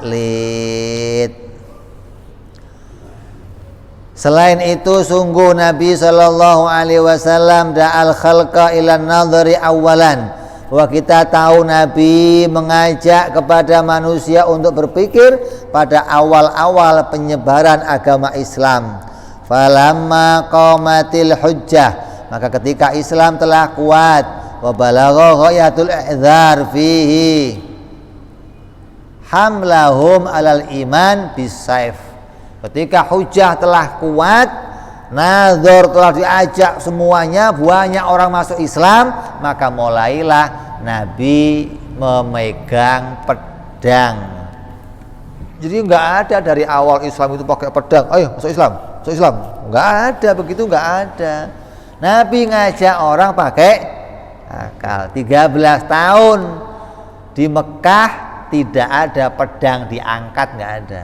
Speaker 2: Selain itu, sungguh Nabi Shallallahu Alaihi Wasallam da'al khalqa ilan nadhari awalan. Bahwa kita tahu Nabi mengajak kepada manusia untuk berpikir pada awal-awal penyebaran agama Islam. Falamma qamatil hujjah, maka ketika Islam telah kuat, wa balagha ghayatul i'dzar fihi hamlahum alal iman bisaif. Ketika hujjah telah kuat, nazar telah diajak semuanya, banyak orang masuk Islam, maka mulailah Nabi memegang pedang. Jadi nggak ada dari awal Islam itu pakai pedang, ayo masuk Islam, masuk Islam. Nggak ada begitu, nggak ada. Nabi ngajak orang pakai akal. 13 tahun di Mekah tidak ada pedang diangkat, nggak ada.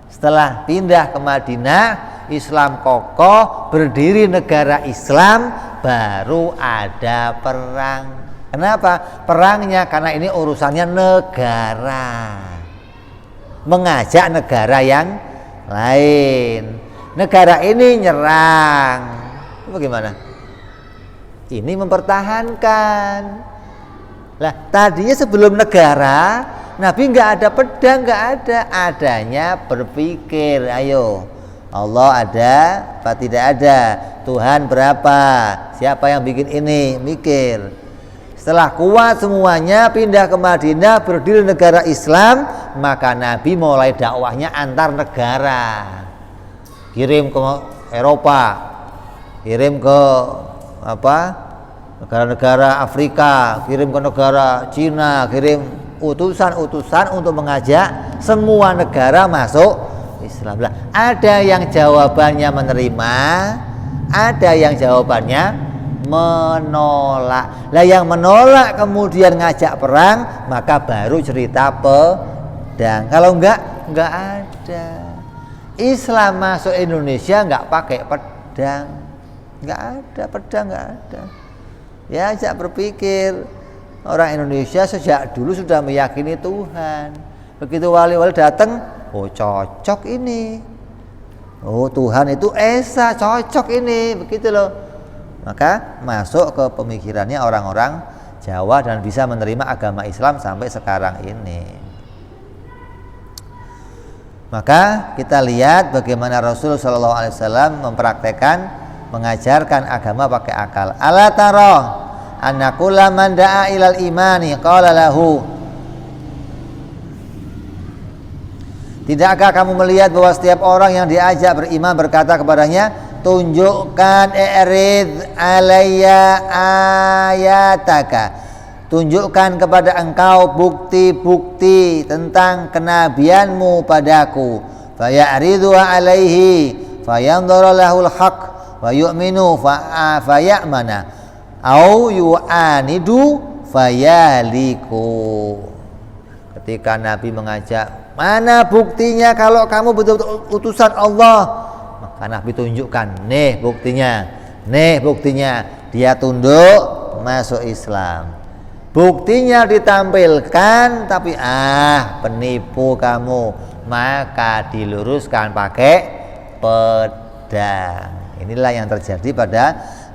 Speaker 2: Setelah pindah ke Madinah, Islam kokoh, berdiri negara Islam, baru ada perang. Kenapa? Perangnya karena ini urusannya negara, mengajak negara yang lain. Negara ini nyerang, bagaimana? Ini mempertahankan. Lah tadinya sebelum negara, Nabi nggak ada pedang, nggak ada, adanya berpikir. Ayo, Allah ada apa tidak ada? Tuhan berapa? Siapa yang bikin ini? Mikir. Setelah kuat semuanya, pindah ke Madinah, berdiri negara Islam, maka Nabi mulai dakwahnya antar negara. Kirim ke Eropa, kirim ke negara-negara Afrika, kirim ke negara Cina, kirim utusan-utusan untuk mengajak semua negara masuk Islam. Lah, ada yang jawabannya menerima, ada yang jawabannya menolak. Lah yang menolak kemudian ngajak perang, maka baru cerita pedang. Kalau enggak ada. Islam masuk Indonesia enggak pakai pedang. Enggak ada pedang, enggak ada. Ya, ajak berpikir. Orang Indonesia sejak dulu sudah meyakini Tuhan. Begitu wali-wali datang, oh cocok ini. Oh Tuhan itu Esa, cocok ini, begitu loh. Maka masuk ke pemikirannya orang-orang Jawa dan bisa menerima agama Islam sampai sekarang ini. Maka kita lihat bagaimana Rasul Shallallahu Alaihi Wasallam mempraktekkan, mengajarkan agama pakai akal. Ala taro anna kulla man da'a ilal imani qala lahu. Tidakkah kamu melihat bahwa setiap orang yang diajak beriman berkata kepadanya, tunjukkan i'rid alayya ayataka, tunjukkan kepada engkau bukti-bukti tentang kenabianmu padaku. Faya'ridu alaihi fayanzuru lahul haq wa yu'minu faya'mana au yu'anidu fayaliku. Ketika Nabi mengajak, mana buktinya kalau kamu betul-betul utusan Allah? Maka Nabi tunjukkan, nih buktinya, dia tunduk masuk Islam. Buktinya ditampilkan, tapi penipu kamu, maka diluruskan pakai pedang. Inilah yang terjadi pada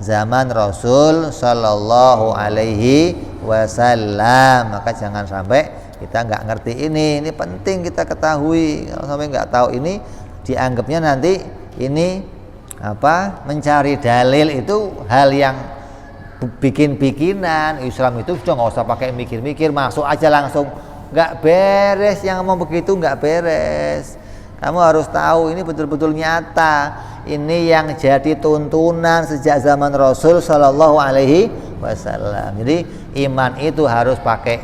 Speaker 2: zaman Rasul Sallallahu Alaihi Wasallam. Maka jangan sampai kita nggak ngerti ini penting kita ketahui. Kalau sampai nggak tahu ini, dianggapnya nanti ini mencari dalil itu hal yang bikin-bikinan. Islam itu sudah nggak usah pakai mikir-mikir, masuk aja langsung. Nggak beres, yang ngomong begitu nggak beres. Kamu harus tahu ini betul-betul nyata. Ini yang jadi tuntunan sejak zaman Rasul Sallallahu Alaihi Wasallam. Jadi iman itu harus pakai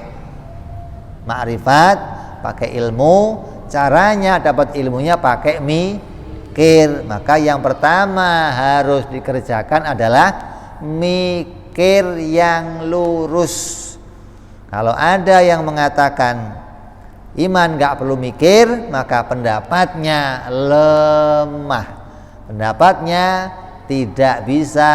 Speaker 2: ma'rifat, pakai ilmu. Caranya dapat ilmunya pakai mikir. Maka yang pertama harus dikerjakan adalah mikir yang lurus. Kalau ada yang mengatakan iman gak perlu mikir, maka pendapatnya lemah. Pendapatnya tidak bisa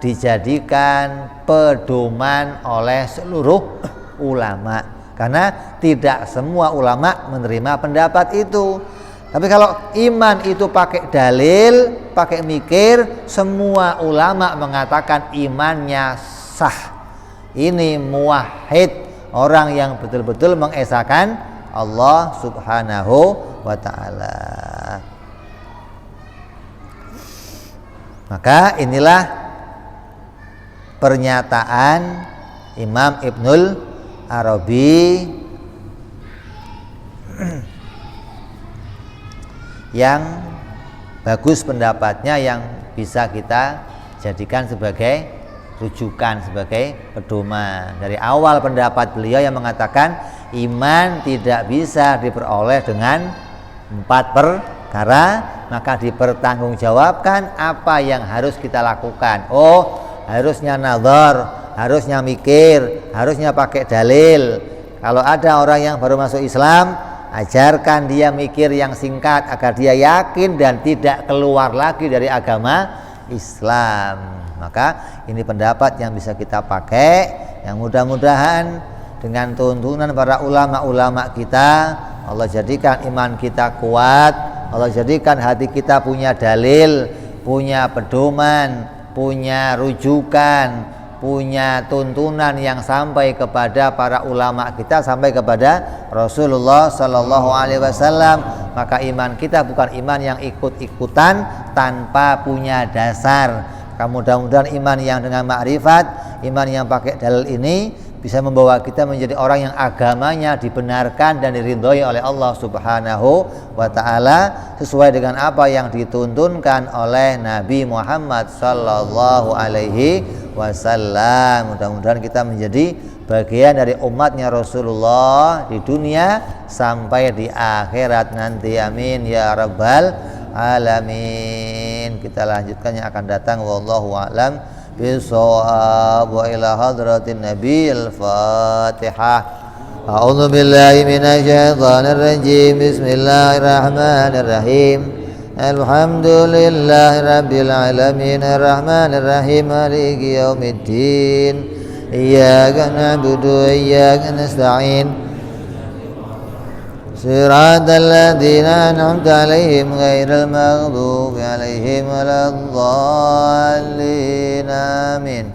Speaker 2: dijadikan pedoman oleh seluruh ulama, karena tidak semua ulama menerima pendapat itu. Tapi kalau iman itu pakai dalil, pakai mikir, semua ulama mengatakan imannya sah. Ini muwahhid, orang yang betul-betul mengesahkan Allah Subhanahu wa ta'ala. Maka inilah pernyataan Imam Ibnul Arabi yang bagus pendapatnya, yang bisa kita jadikan sebagai rujukan, sebagai pedoman. Dari awal pendapat beliau yang mengatakan iman tidak bisa diperoleh dengan 4 perkara, maka dipertanggungjawabkan apa yang harus kita lakukan. Oh, harusnya nazar, harusnya mikir, harusnya pakai dalil. Kalau ada orang yang baru masuk Islam, ajarkan dia mikir yang singkat agar dia yakin dan tidak keluar lagi dari agama Islam. Maka ini pendapat yang bisa kita pakai, yang mudah-mudahan dengan tuntunan para ulama-ulama kita, Allah jadikan iman kita kuat, Allah jadikan hati kita punya dalil, punya pedoman, punya rujukan, punya tuntunan yang sampai kepada para ulama kita, sampai kepada Rasulullah Sallallahu Alaihi Wasallam. Maka iman kita bukan iman yang ikut-ikutan tanpa punya dasar. Mudah-mudahan iman yang dengan ma'rifat, iman yang pakai dalil ini bisa membawa kita menjadi orang yang agamanya dibenarkan dan diridhoi oleh Allah Subhanahu wa ta'ala, sesuai dengan apa yang dituntunkan oleh Nabi Muhammad Sallallahu Alaihi Wasallam. Mudah-mudahan kita menjadi bagian dari umatnya Rasulullah di dunia sampai di akhirat nanti, amin ya rabbal alamin. Kita lanjutkan yang akan datang, wallahu a'lam bishawab. Wa ila hadratin nabiyil fatihah. A'udzu billahi minasy syaithanir rajim. Bismillahirrahmanirrahim. Alhamdulillahi rabbil alamin, arrahmanir rahim, maliki yaumiddin. Iyyaka na'budu wa iyyaka nasta'in. صراط الذين أنعمت عليهم غير المغضوب عليهم ولا الضالين آمين.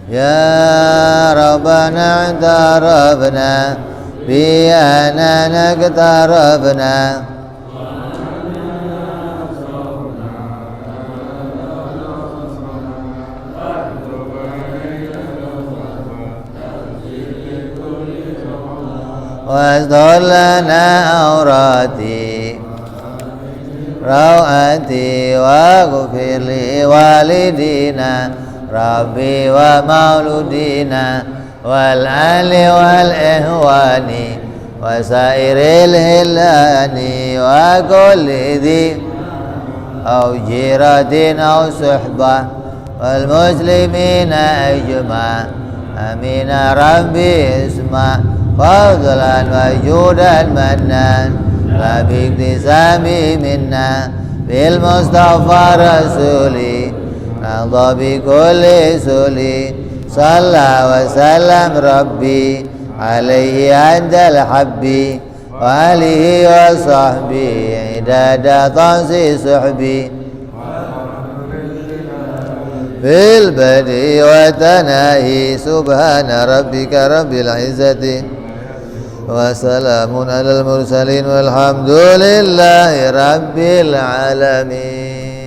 Speaker 2: يا ربنا اعترفنا بأننا اقترفنا واستغفر لنا عوراتي روعتي واغفر لوالدينا ربي ومولودينا والأهل والإخوان وسائر الهلان وكل ذي أو جيرة أو صحبة والمسلمين أجمع آمين ربي اسمع فضلا وجودا منان لا باكتسام منا بالمصطفى رسولي نضى بكل سولي صلى وسلم ربي عليه عند الحب وآله وصحبه عداد طنس صحبي بالبدء وتناهي سبحان ربك رب العزة وسلام على المرسلين والحمد لله رب العالمين.